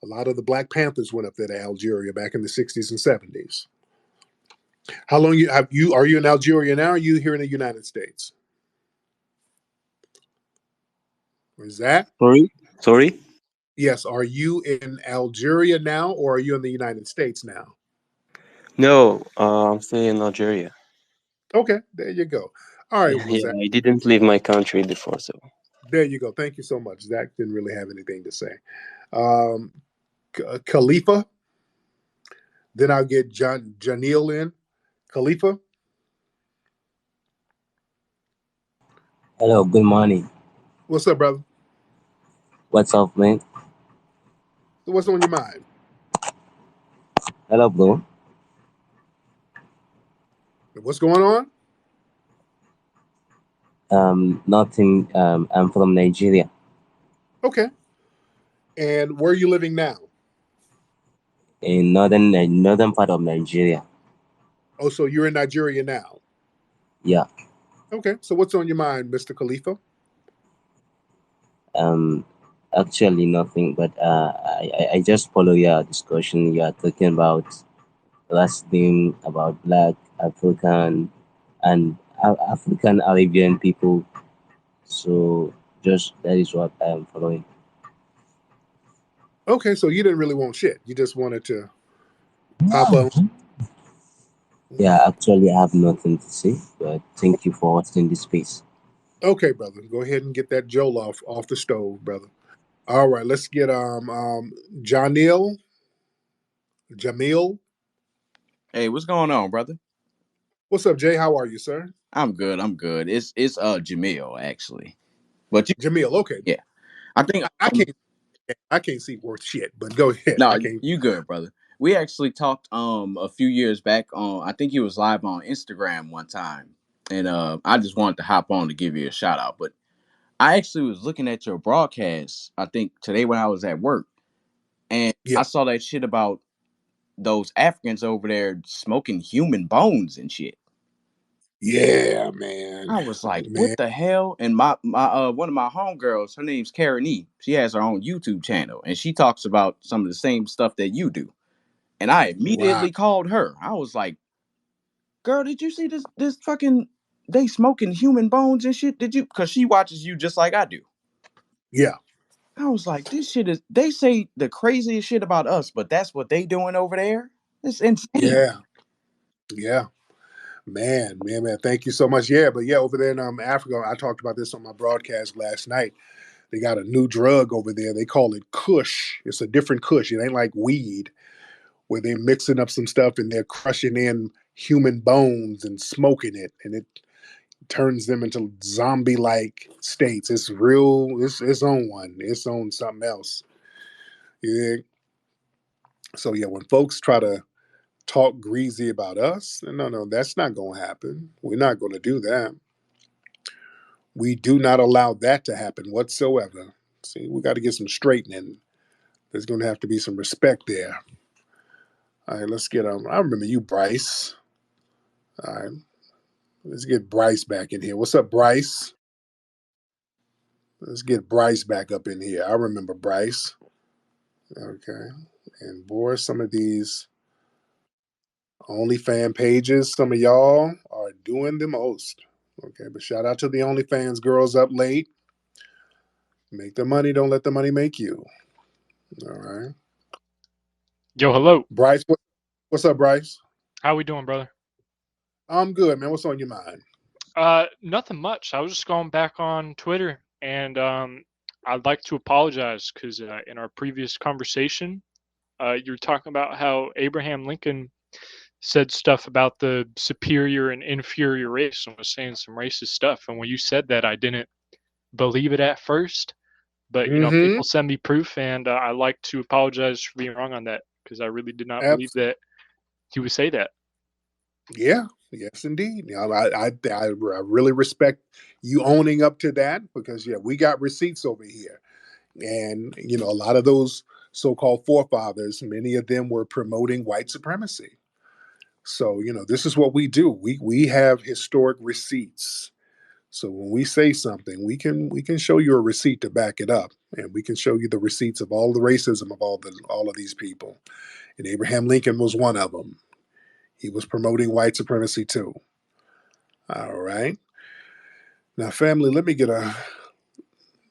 A lot of the Black Panthers went up there to Algeria back in the 60s and 70s. How long are you in Algeria now? Or are you here in the United States? Is that? Sorry. Yes. Are you in Algeria now, or are you in the United States now? No, I'm still in Algeria. Okay. There you go. All right. Well, Yeah, Zach, I didn't leave my country before, so. there you go. Thank you so much. Zach didn't really have anything to say. Um, Khalifa. Then I'll get Janil in. Khalifa. Hello, good morning. What's up, brother? What's up, man? What's on your mind? Hello, bro. What's going on? Nothing. I'm from Nigeria, Okay. And where are you living now? in northern part of Nigeria. Oh, so you're in Nigeria now. Yeah. Okay. So what's on your mind, Mr. Khalifa? Actually nothing. But I just follow your discussion. You are talking about last thing about Black African and African Arabian people. So just that is what I am following. Okay. So you didn't really want shit. You just wanted to hop on. Yeah, actually, I have nothing to say. But thank you for hosting this space. Okay, brother. Go ahead and get that Joel off the stove, brother. All right. Let's get Jamil. Hey, what's going on, brother? What's up, Jay? How are you, sir? I'm good. I'm good. It's Jamil actually, but you Jamil. Okay. yeah. I think I can't see worth shit, but go ahead. no, I can't. you good, brother. We actually talked a few years back on. I think he was live on Instagram one time, and I just wanted to hop on to give you a shout out. But I actually was looking at your broadcast. I think today when I was at work, and Yeah. I saw that shit about those Africans over there smoking human bones and shit. Yeah, man. I was like, Man, what the hell? And my one of my homegirls, her name's Karen E. She has her own YouTube channel and she talks about some of the same stuff that you do. And I wow. immediately called her. I was like, girl, did you see this fucking they smoking human bones and shit? Did you? Because she watches you just like I do. Yeah, I was like, this shit is. They say the craziest shit about us, but that's what they doing over there. It's insane. yeah, yeah. Man. Thank you so much. Yeah, but yeah, over there in Africa, I talked about this on my broadcast last night. They got a new drug over there. They call it Kush. It's a different Kush. It ain't like weed, where they're mixing up some stuff and they're crushing in human bones and smoking it, and it turns them into zombie-like states. It's real. It's its own one. It's on something else. Yeah. So yeah, when folks try to talk greasy about us, no, that's not going to happen. We're not going to do that. We do not allow that to happen whatsoever. See, we got to get some straightening. There's going to have to be some respect there. All right, let's get I remember you, Bryce. All right, let's get Bryce back in here. What's up, Bryce? Let's get Bryce back up in here. I remember Bryce. Okay, and boy, some of these OnlyFans pages, some of y'all are doing the most. Okay, but shout out to the OnlyFans girls up late. Make the money, don't let the money make you. All right. Yo, hello. Bryce, what's up, Bryce? How we doing, brother? I'm good, man. What's on your mind? Nothing much. I was just going back on Twitter, and I'd like to apologize because in our previous conversation, you were talking about how Abraham Lincoln said stuff about the superior and inferior race and was saying some racist stuff. And when you said that, I didn't believe it at first, but Mm-hmm. people send me proof, and I like to apologize for being wrong on that because I really did not believe Abs- that he would say that. yeah. Yes, indeed. I really respect you owning up to that because yeah, we got receipts over here, and a lot of those so-called forefathers, many of them were promoting white supremacy. So this is what we do. We have historic receipts. So when we say something, we can show you a receipt to back it up, and we can show you the receipts of all the racism of all of these people. And Abraham Lincoln was one of them. He was promoting white supremacy too. All right. Now, family, let me get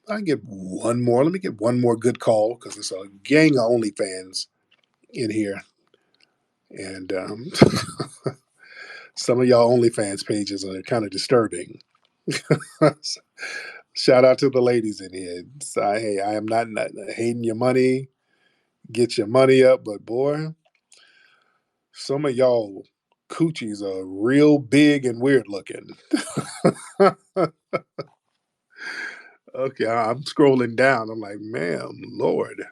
one more good call because there's a gang of OnlyFans in here. And some of y'all OnlyFans pages are kind of disturbing. Shout out to the ladies in here. So, hey, I am not hating your money. Get your money up, but boy, some of y'all coochies are real big and weird looking. Okay, I'm scrolling down. I'm like, ma'am, Lord.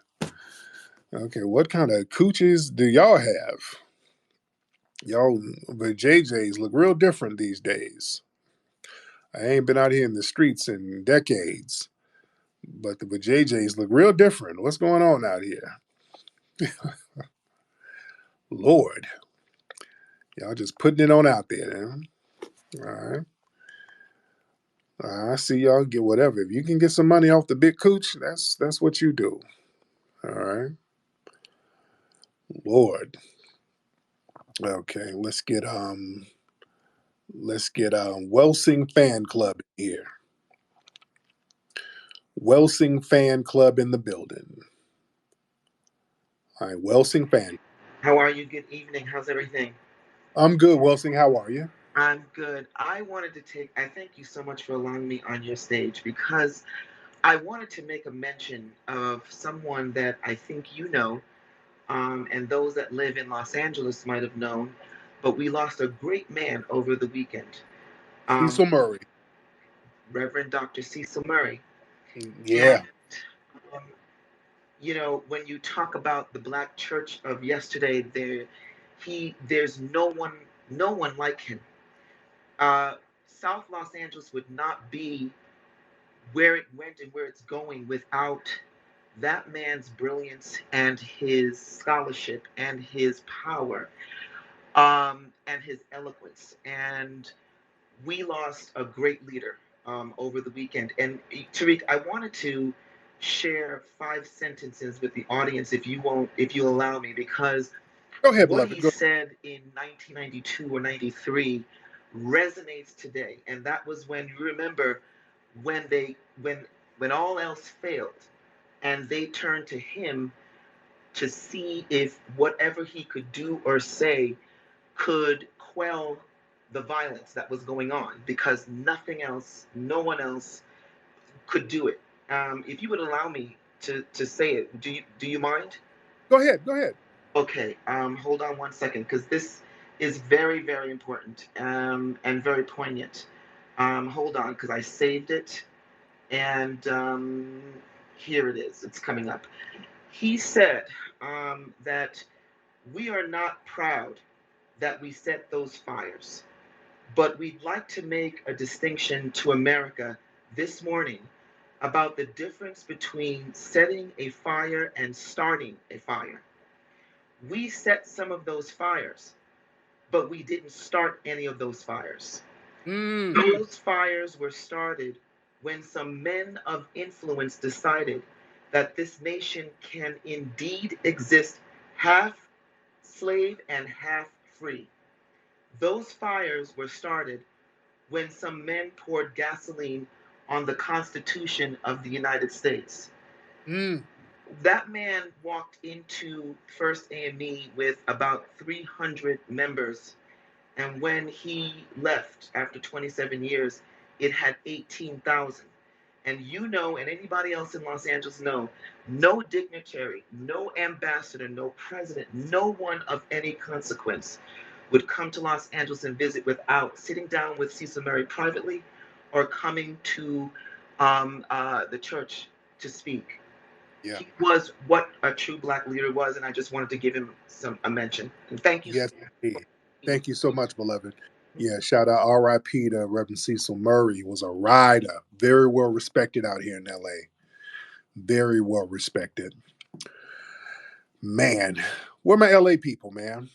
Okay, what kind of coochies do y'all have? Y'all, the JJs look real different these days. I ain't been out here in the streets in decades, but the JJs look real different. What's going on out here? Lord, y'all just putting it on out there. Man. All right. I see y'all get whatever. If you can get some money off the big cooch, that's what you do. All right. Lord. Okay, let's get Welsing Fan Club here. Welsing Fan Club in the building. All right, Welsing Fan. How are you? Good evening. How's everything? I'm good, Welsing. How are you? I'm good. I thank you so much for allowing me on your stage because I wanted to make a mention of someone that I think you know, and those that live in Los Angeles might have known, but we lost a great man over the weekend, um, Cecil Murray. Reverend Dr. Cecil Murray. And, Yeah. um, when you talk about the black church of yesterday, there's no one like him. uh, South Los Angeles would not be where it went and where it's going without that man's brilliance and his scholarship and his power, and his eloquence. And we lost a great leader over the weekend. And Tariq, I wanted to share 5 sentences with the audience, if you allow me, because Go ahead, what he beloved. Go. said in 1992 or 93 resonates today. And that was when, you remember, when they when all else failed, and they turned to him to see if whatever he could do or say could quell the violence that was going on, because nothing else, no one else could do it. If you would allow me to say it, do you mind? Go ahead. Go ahead. Okay. Hold on one second, because this is very, very important, and very poignant. Hold on, because I saved it, and here it is. It's coming up. He said that we are not proud that we set those fires, but we'd like to make a distinction to America this morning about the difference between setting a fire and starting a fire. We set some of those fires, but we didn't start any of those fires. Those fires were started when some men of influence decided that this nation can indeed exist half slave and half free. Those fires were started when some men poured gasoline on the Constitution of the United States. Mm. That man walked into First AME with about 300 members, and when he left after 27 years, it had 18,000. And you know, and anybody else in Los Angeles know, no dignitary, no ambassador, no president, no one of any consequence would come to Los Angeles and visit without sitting down with Cecil Murray privately or coming to the church to speak. Yeah. He was what a true black leader was, and I just wanted to give him a mention. And thank you. Yes, indeed. Thank you so much, beloved. Yeah, shout out RIP to Reverend Cecil Murray. He was a rider, very well respected out here in LA. Very well respected. Man, where my LA people, man?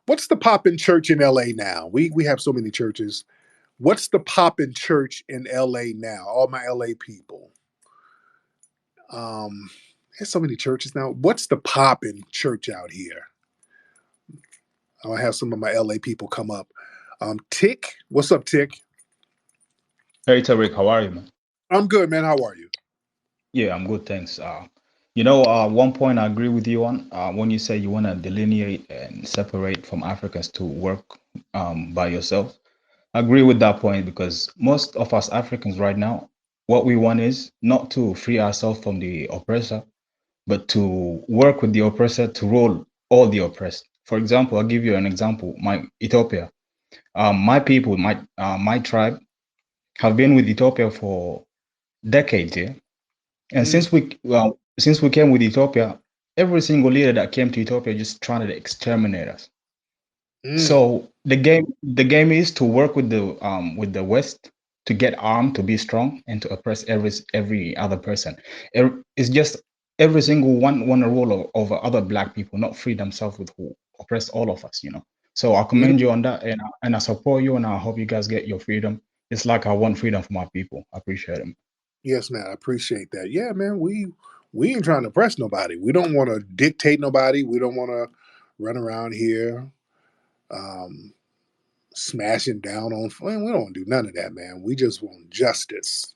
What's the poppin' church in LA now? We have so many churches. What's the poppin' church in LA now? All my LA people. Um, there's so many churches now. What's the poppin' church out here? I'll have some of my LA people come up. Tick, what's up, Tick? Hey Tariq, how are you, man? I'm good, man. How are you? Yeah, I'm good, thanks. One point I agree with you on when you say you want to delineate and separate from Africans to work by yourself. I agree with that point because most of us Africans right now, what we want is not to free ourselves from the oppressor, but to work with the oppressor to rule all the oppressed. For example, I'll give you an example. My Ethiopia, my people, my tribe have been with Ethiopia for decades. Yeah? And Mm, since we came with Ethiopia, every single leader that came to Ethiopia just trying to exterminate us. mm, So the game is to work with the West to get armed, to be strong, and to oppress every other person. It's just every single one want to rule over other black people, not free themselves with who oppress all of us. So I mm. commend you on that, and I support you, and I hope you guys get your freedom. It's like I want freedom for my people. I appreciate it. Yes, man. I appreciate that. Yeah, man. We ain't trying to press nobody. We don't want to dictate nobody. We don't want to run around here um, smashing down on. Man, we don't want to do none of that, man. We just want justice.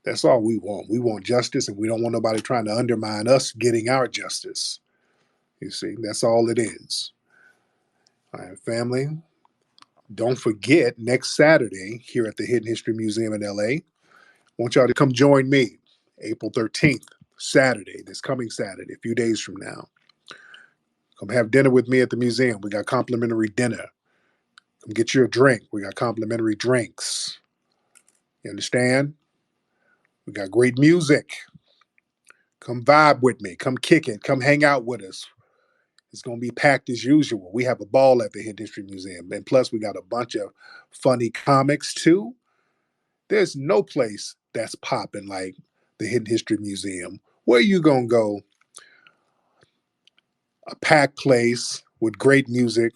That's all we want. We want justice, and we don't want nobody trying to undermine us getting our justice. You see, that's all it is. All right, family. Don't forget next Saturday here at the Hidden History Museum in LA. I want y'all to come join me April 13th, Saturday, this coming Saturday, a few days from now. Come have dinner with me at the museum. We got complimentary dinner. Come get you a drink. We got complimentary drinks. You understand? We got great music. Come vibe with me. Come kick it. Come hang out with us. It's going to be packed as usual. We have a ball at the Hidden History Museum. And plus, we got a bunch of funny comics too. There's no place that's popping like the Hidden History Museum Where you gonna go? A packed place with great music,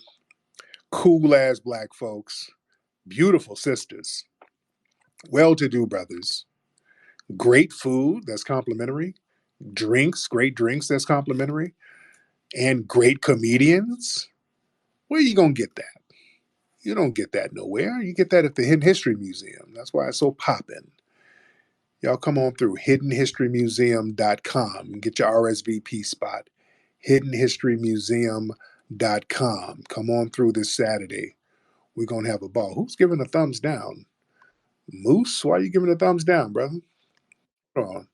cool ass black folks, beautiful sisters, well to do brothers, great food that's complimentary, drinks, great drinks that's complimentary, and great comedians. Where you gonna get that? You don't get that nowhere. You get that at the Hidden History Museum. That's why it's so poppin'. Y'all come on through hiddenhistorymuseum.com and get your RSVP spot. Hiddenhistorymuseum.com. Come on through this Saturday. We're going to have a ball. Who's giving a thumbs down? Moose, why are you giving a thumbs down, brother? Oh,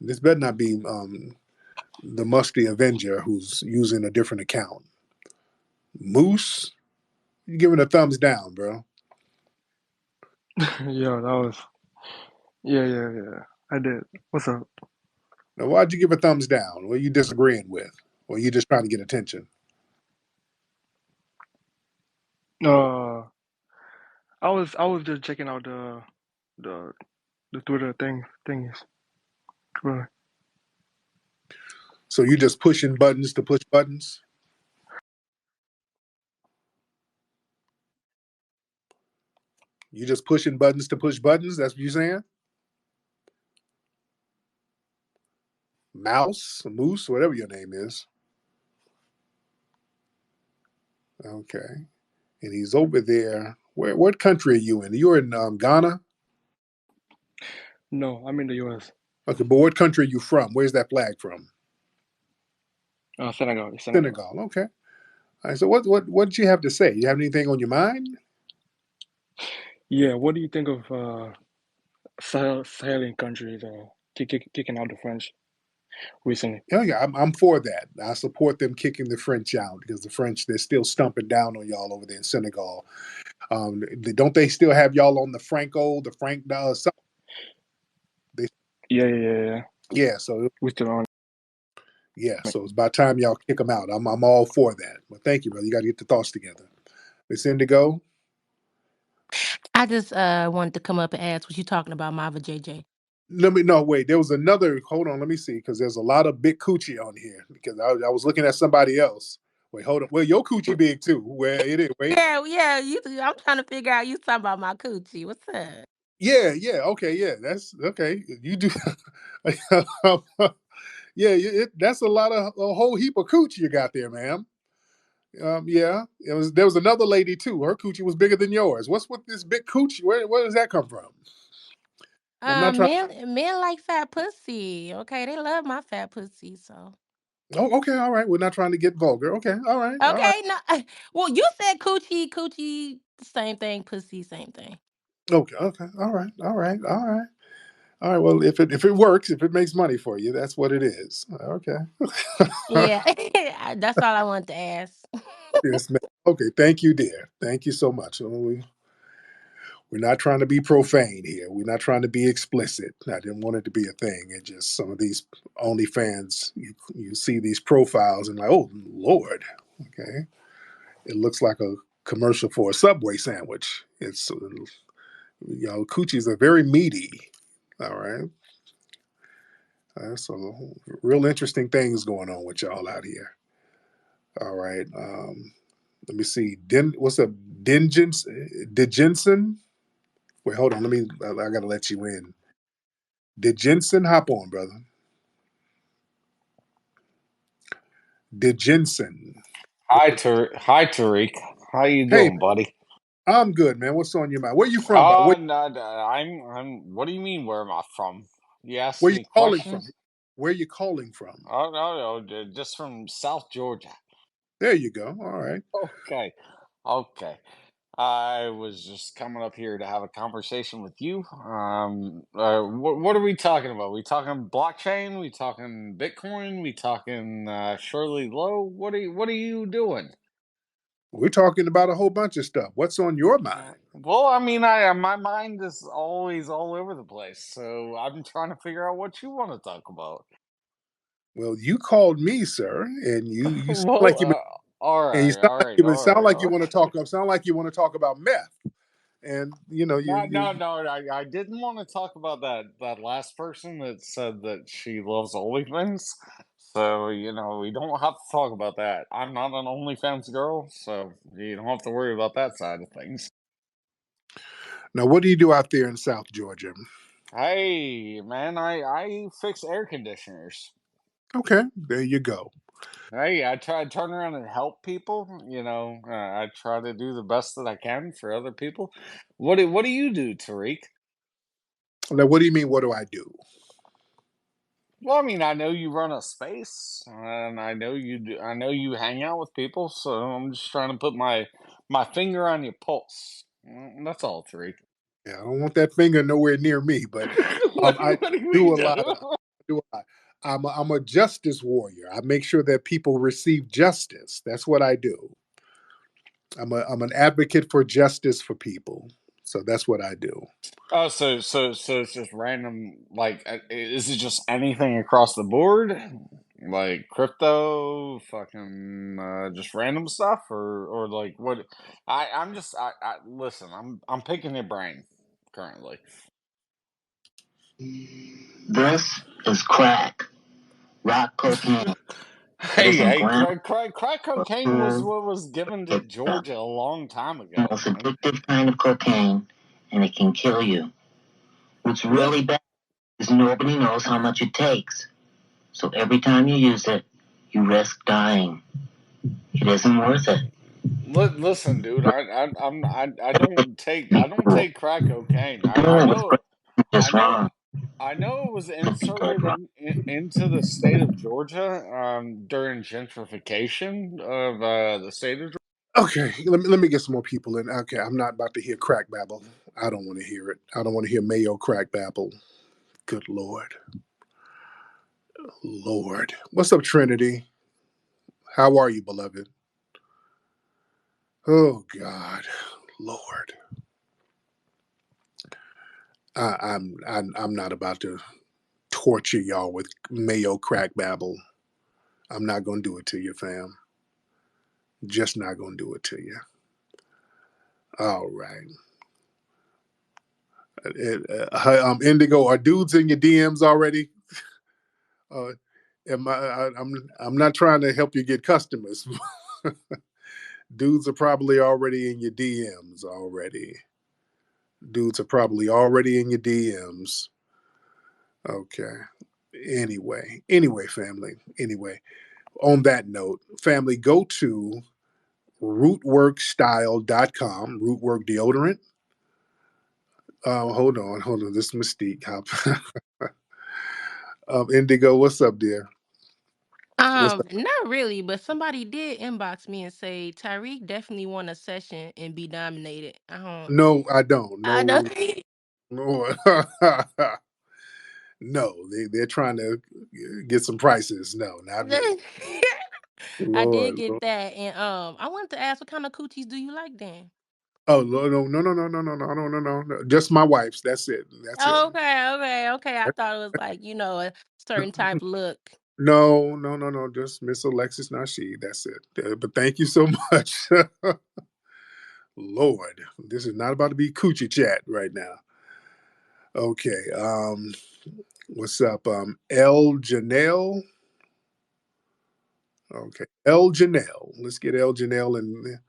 this better not be the Musty Avenger who's using a different account. Moose, you giving a thumbs down, bro. Yeah, that was. Yeah. I did. What's up? Now, why'd you give a thumbs down? What are you disagreeing with? Or you just trying to get attention? Uh, I was just checking out the the Twitter thingies. Really. So you just pushing buttons to push buttons? You just pushing buttons to push buttons? That's what you're saying? Mouse, Moose, whatever your name is. Okay. And he's over there. What country are you in? You're in Ghana? No, I'm in the U.S. Okay, but what country are you from? Where's that flag from? Senegal. Senegal. Senegal. Okay. All right. So what did you have to say? You have anything on your mind? Yeah. What do you think of Sahelian countries kicking out the French recently? Oh yeah, I'm for that. I support them kicking the French out because the French they're still stumping down on y'all over there in Senegal. Don't they still have y'all on the Franc dollar? They, Yeah. yeah. So We still on. yeah. So it's about time y'all kick them out. I'm all for that. But thank you, brother. You got to get the thoughts together. Miss Indigo. I just wanted to come up and ask what you talking about, Marva JJ. Wait. There was another. Hold on. Let me see because there's a lot of big coochie on here because I was looking at somebody else. Wait, hold on. Well, your coochie big too. Where it is? Wait. Yeah. I'm trying to figure out you talking about my coochie. What's up? Yeah. Okay. Yeah. That's okay. You do. Yeah. That's a whole heap of coochie you got there, ma'am. Yeah. There was another lady too. Her coochie was bigger than yours. What's with this big coochie? Where does that come from? I'm not trying. Men like fat pussy. Okay, they love my fat pussy. So Oh, okay. All right. We're not trying to get vulgar. Okay. All right. All right. okay, no. Well, you said coochie, same thing. Pussy, same thing. Okay. Okay. All right. All right. All right. All right. Well, if it works, if it makes money for you, that's what it is. Okay. Yeah, that's all I wanted to ask. Yes, ma'am. Okay. Thank you, dear. Thank you so much. We're not trying to be profane here. We're not trying to be explicit. I didn't want it to be a thing. It just some of these OnlyFans, you see these profiles and like, oh Lord, okay, it looks like a commercial for a Subway sandwich. It's coochies are very meaty. All right, so real interesting things going on with y'all out here. All right, let me see. What's up, Digensen? Wait, hold on. I gotta let you in. Did Jensen hop on, brother? Did Jensen? Hi, Tariq. How you Hey, doing, buddy? I'm good, man. What's on your mind? Where you from, by the way? No, I'm. What do you mean? Where am I from? You Where asking you me calling from? questions? Where you calling from? Oh no, just from South Georgia. There you go. All right. Okay, okay. I was just coming up here to have a conversation with you. What are we talking about? We talking blockchain? We talking Bitcoin? We talking Shirley Low? What are you doing? We're talking about a whole bunch of stuff. What's on your mind? Well, I mean, I my mind is always all over the place, so I'm trying to figure out what you want to talk about. Well, you called me, sir, and you sound Well, like you all and you right, sound all like right, you all sound right, like you want to okay. talk. Sound like you want to talk about meth, and you know No, you no, no. I didn't want to talk about that last person that said that she loves OnlyFans. So we don't have to talk about that. I'm not an OnlyFans girl, so you don't have to worry about that side of things. now what do you do out there in South Georgia? Hey, man, I fix air conditioners. Okay, there you go. Hey, I try to turn around and help people. I try to do the best that I can for other people. What do you do, Tariq? Now, what do you mean? What do I do? Well, I mean, I know you run a space, and I know you do. I know you hang out with people, so I'm just trying to put my finger on your pulse. That's all, Tariq. Yeah, I don't want that finger nowhere near me, but what, I what do we do a do? lot of. Do a lot. I'm a justice warrior. I make sure that people receive justice. That's what I do. I'm an advocate for justice for people. So that's what I do. Oh, so it's just random. Like, is it just anything across the board, like crypto, fucking, just random stuff, or like what? I listen. I'm picking your brain currently. This is crack, rock cocaine. It Hey, isn't hey, glam crack or cocaine was cool. what was given to It's the Georgia a long time ago, most man. addictive kind of cocaine, and it can kill you. What's Li- really bad is nobody knows how much it takes. So every time you use it, you risk dying. It isn't worth it. listen, dude, I don't What take crack cocaine. you're doing with crack is I just know wrong. I know it was Some people are inserted drunk. into the state of Georgia during gentrification of the state of Georgia. Okay, let me get some more people in. Okay, I'm not about to hear crack babble. I don't want to hear it. I don't want to hear Mayo crack babble. Good Lord. Lord. What's up, Trinity? How are you, beloved? Oh God. Lord. I'm not about to torture y'all with Mayo crack babble. I'm not gonna do it to you, fam. Just not gonna do it to you. All right. Indigo, are dudes in your DMs already? Uh, I'm not trying to help you get customers. Dudes are probably already in your DMs already. Dudes are probably already in your DMs. Okay. Anyway, family. Anyway, on that note, family, go to rootworkstyle.com, rootwork deodorant. Hold on. This is Mystique. Indigo, what's up, dear? What's up? Not really, but somebody did inbox me and say Tyreek definitely want a session and be nominated. No, I don't. I know. No, no. No, they're trying to get some prices. No, not me. I did Lord, get Lord. that, and I wanted to ask, what kind of coochies do you like, then? Oh Lord, no. Just my wife's. That's it. That's it. Oh, okay. I thought it was like a certain type look. No. Just Miss Alexis Nasheed. That's it. But thank you so much. Lord, this is not about to be coochie chat right now. Okay. What's up? L Janelle. Okay. L Janelle. Let's get L Janelle and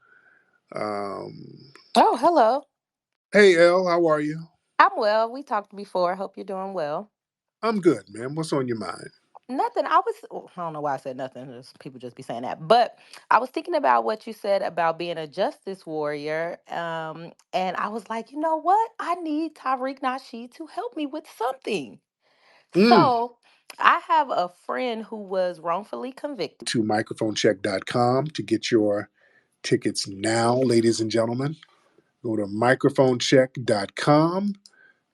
Oh, hello. hey L, how are you? I'm well. We talked before. Hope you're doing well. I'm good, man. What's on your mind? Nothing. I don't know why I said nothing. People just be saying that. But I was thinking about what you said about being a justice warrior. And I was like, you know what? I need Tariq Nasheed to help me with something. Mm. So I have a friend who was wrongfully convicted. To microphonecheck.com to get your tickets now, ladies and gentlemen. Go to microphonecheck.com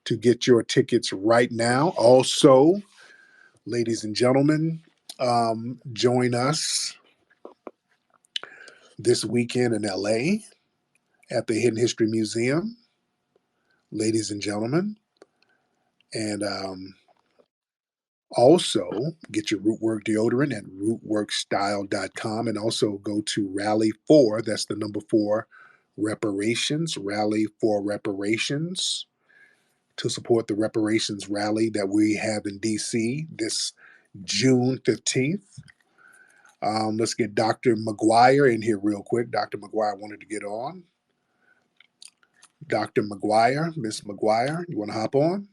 to get your tickets right now. Also, ladies and gentlemen, join us this weekend in LA at the Hidden History Museum, ladies and gentlemen. And also get your Rootwork deodorant at rootworkstyle.com and also go to Rally 4, that's the number 4, reparations, Rally for Reparations, to support the reparations rally that we have in DC this June 15th. Let's get Dr. McGuire in here real quick. Dr. McGuire wanted to get on. Dr. McGuire, Miss McGuire, you want to hop on?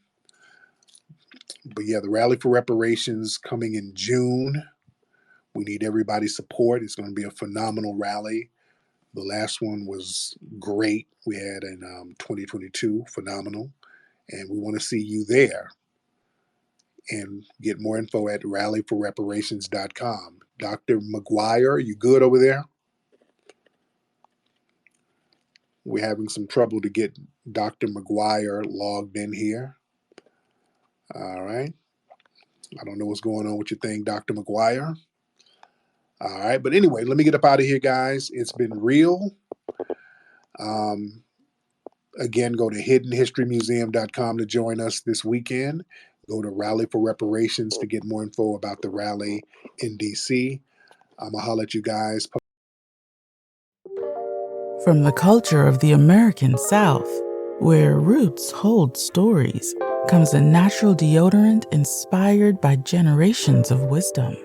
But yeah, the Rally for Reparations coming in June. We need everybody's support. It's going to be a phenomenal rally. The last one was great. We had in 2022, phenomenal. And we want to see you there. And get more info at rallyforreparations.com. Dr. McGuire, you good over there? We're having some trouble to get Dr. McGuire logged in here. All right. I don't know what's going on with your thing, Dr. McGuire. All right. But anyway, let me get up out of here, guys. It's been real. Again, go to hiddenhistorymuseum.com to join us this weekend. Go to Rally for Reparations to get more info about the rally in DC. I'm going to holler at you guys. From the culture of the American South, where roots hold stories, comes a natural deodorant inspired by generations of wisdom.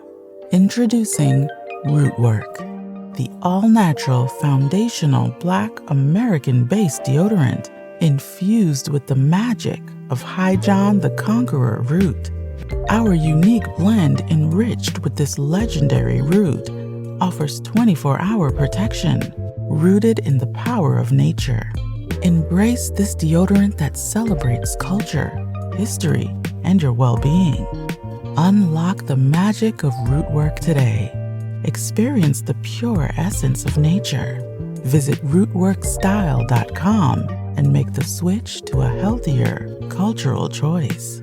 Introducing Rootwork, the all-natural foundational Black American-based deodorant infused with the magic of High John the Conqueror root. Our unique blend enriched with this legendary root offers 24-hour protection, rooted in the power of nature. Embrace this deodorant that celebrates culture, history, and your well-being. Unlock the magic of Rootwork today. Experience the pure essence of nature. Visit rootworkstyle.com and make the switch to a healthier cultural choice.